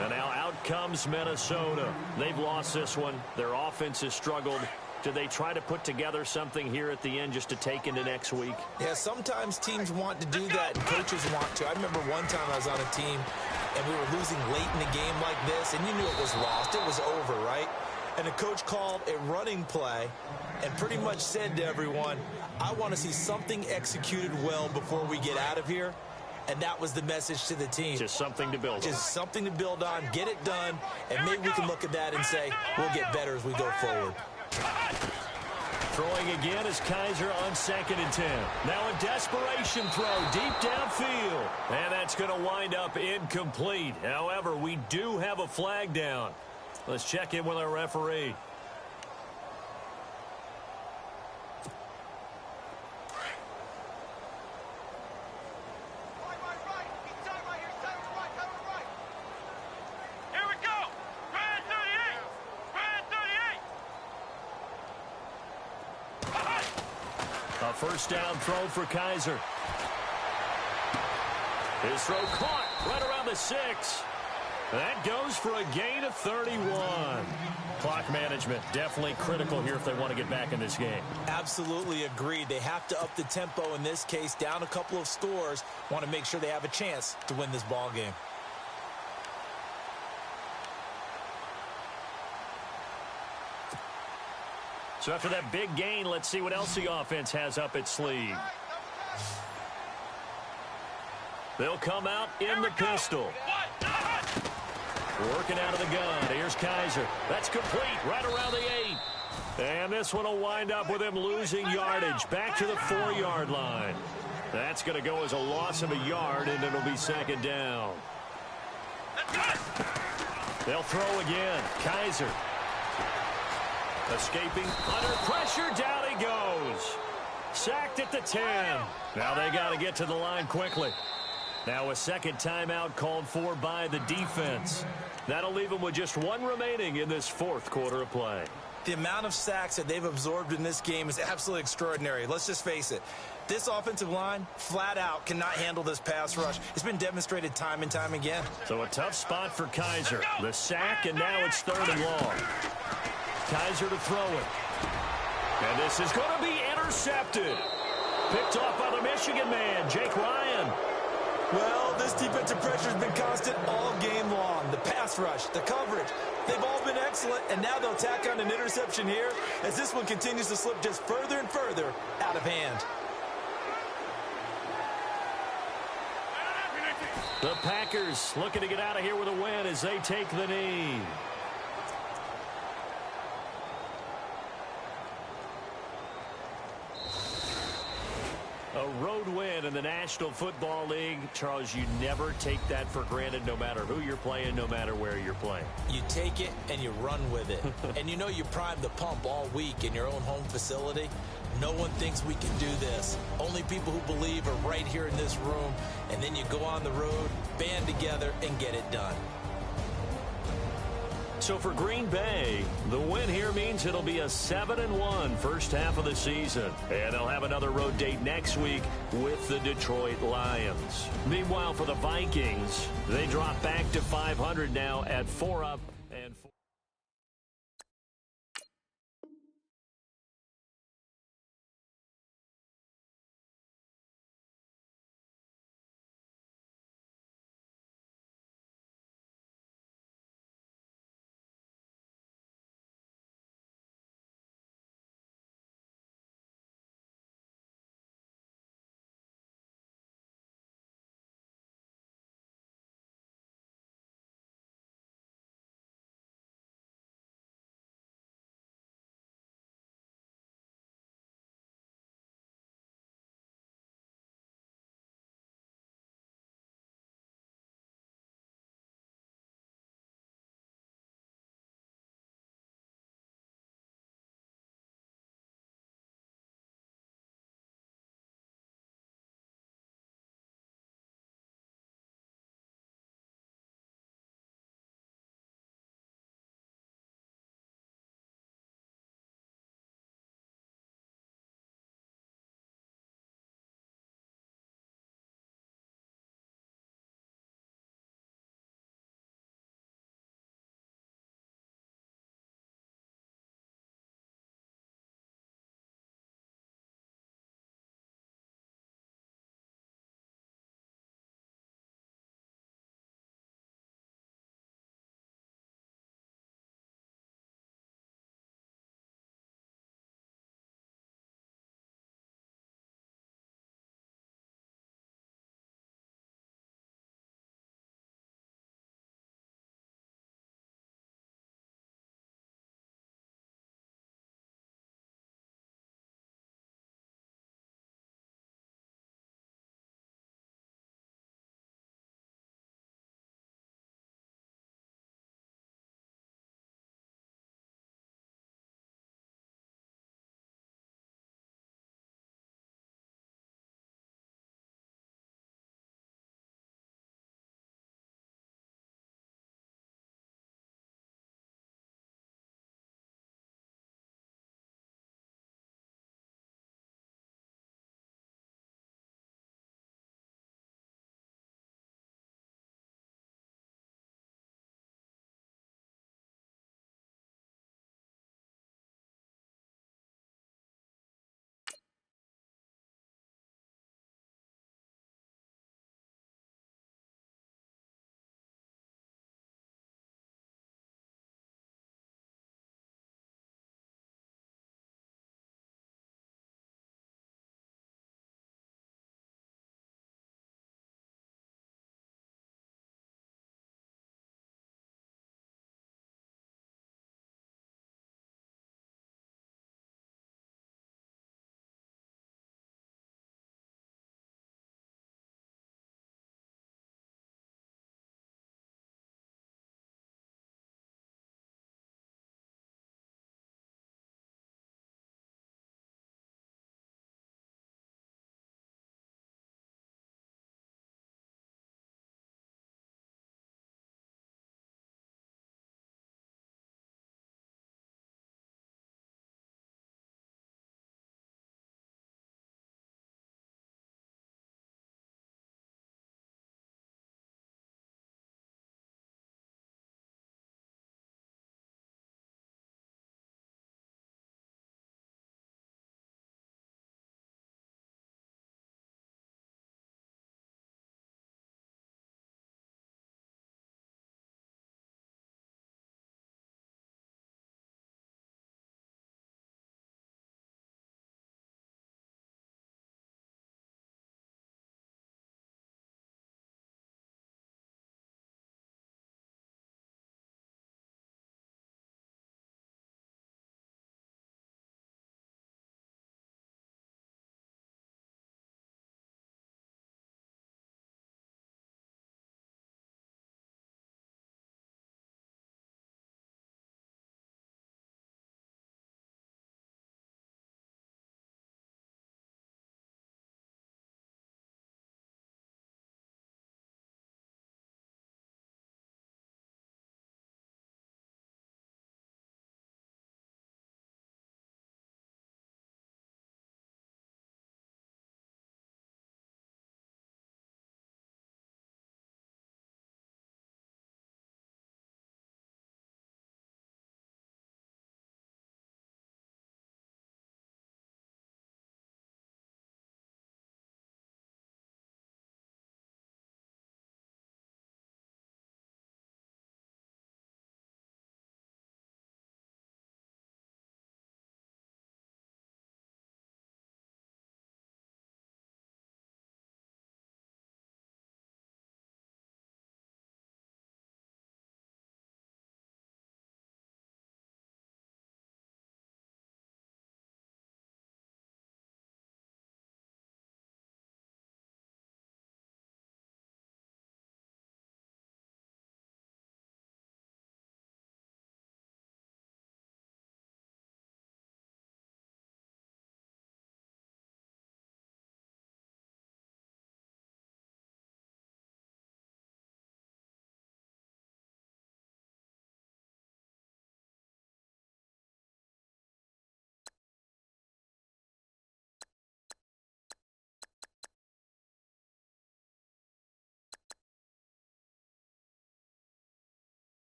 And now out comes Minnesota. They've lost this one. Their offense has struggled. Do they try to put together something here at the end just to take into next week? Yeah, sometimes teams want to do that and coaches want to. I remember one time I was on a team and we were losing late in the game like this, and you knew it was lost. It was over, right? And the coach called a running play and pretty much said to everyone, I want to see something executed well before we get out of here. And that was the message to the team. Just something to build on. Just something to build on, get it done, and maybe we can look at that and say, we'll get better as we go forward. Throwing again is Kaiser on 2nd and 10. Now a desperation throw deep downfield. And that's going to wind up incomplete. However, we do have a flag down. Let's check in with our referee. A 1st down throw for Kaiser. His throw caught right around the 6. That goes for a gain of 31. Clock management definitely critical here if they want to get back in this game. Absolutely agreed. They have to up the tempo in this case, down a couple of scores. Want to make sure they have a chance to win this ball game. So after that big gain, let's see what else the offense has up its sleeve. They'll come out in the pistol. Working out of the gun. Here's Kaiser. That's complete right around the 8. And this one will wind up with him losing yardage back to the 4-yard line. That's going to go as a loss of a yard, and it'll be 2nd down. They'll throw again. Kaiser. Escaping under pressure, down he goes. Sacked at the 10. Now they got to get to the line quickly. Now a second timeout called for by the defense. That'll leave them with just one remaining in this fourth quarter of play. The amount of sacks that they've absorbed in this game is absolutely extraordinary. Let's just face it. This offensive line, flat out, cannot handle this pass rush. It's been demonstrated time and time again. So a tough spot for Kaiser. The sack, and now it's 3rd and long. Kaiser to throw it. And this is going to be intercepted. Picked off by the Michigan man, Jake Ryan. Well, this defensive pressure has been constant all game long. The pass rush, the coverage, they've all been excellent, and now they'll tack on an interception here as this one continues to slip just further and further out of hand. The Packers looking to get out of here with a win as they take the knee. A road win in the National Football League. Charles, you never take that for granted no matter who you're playing, no matter where you're playing. You take it and you run with it. And you know you primed the pump all week in your own home facility. No one thinks we can do this. Only people who believe are right here in this room. And then you go on the road, band together, and get it done. So for Green Bay, the win here means it'll be a 7-1 first half of the season. And they'll have another road date next week with the Detroit Lions. Meanwhile, for the Vikings, they drop back to 500 now at 4 up and 4.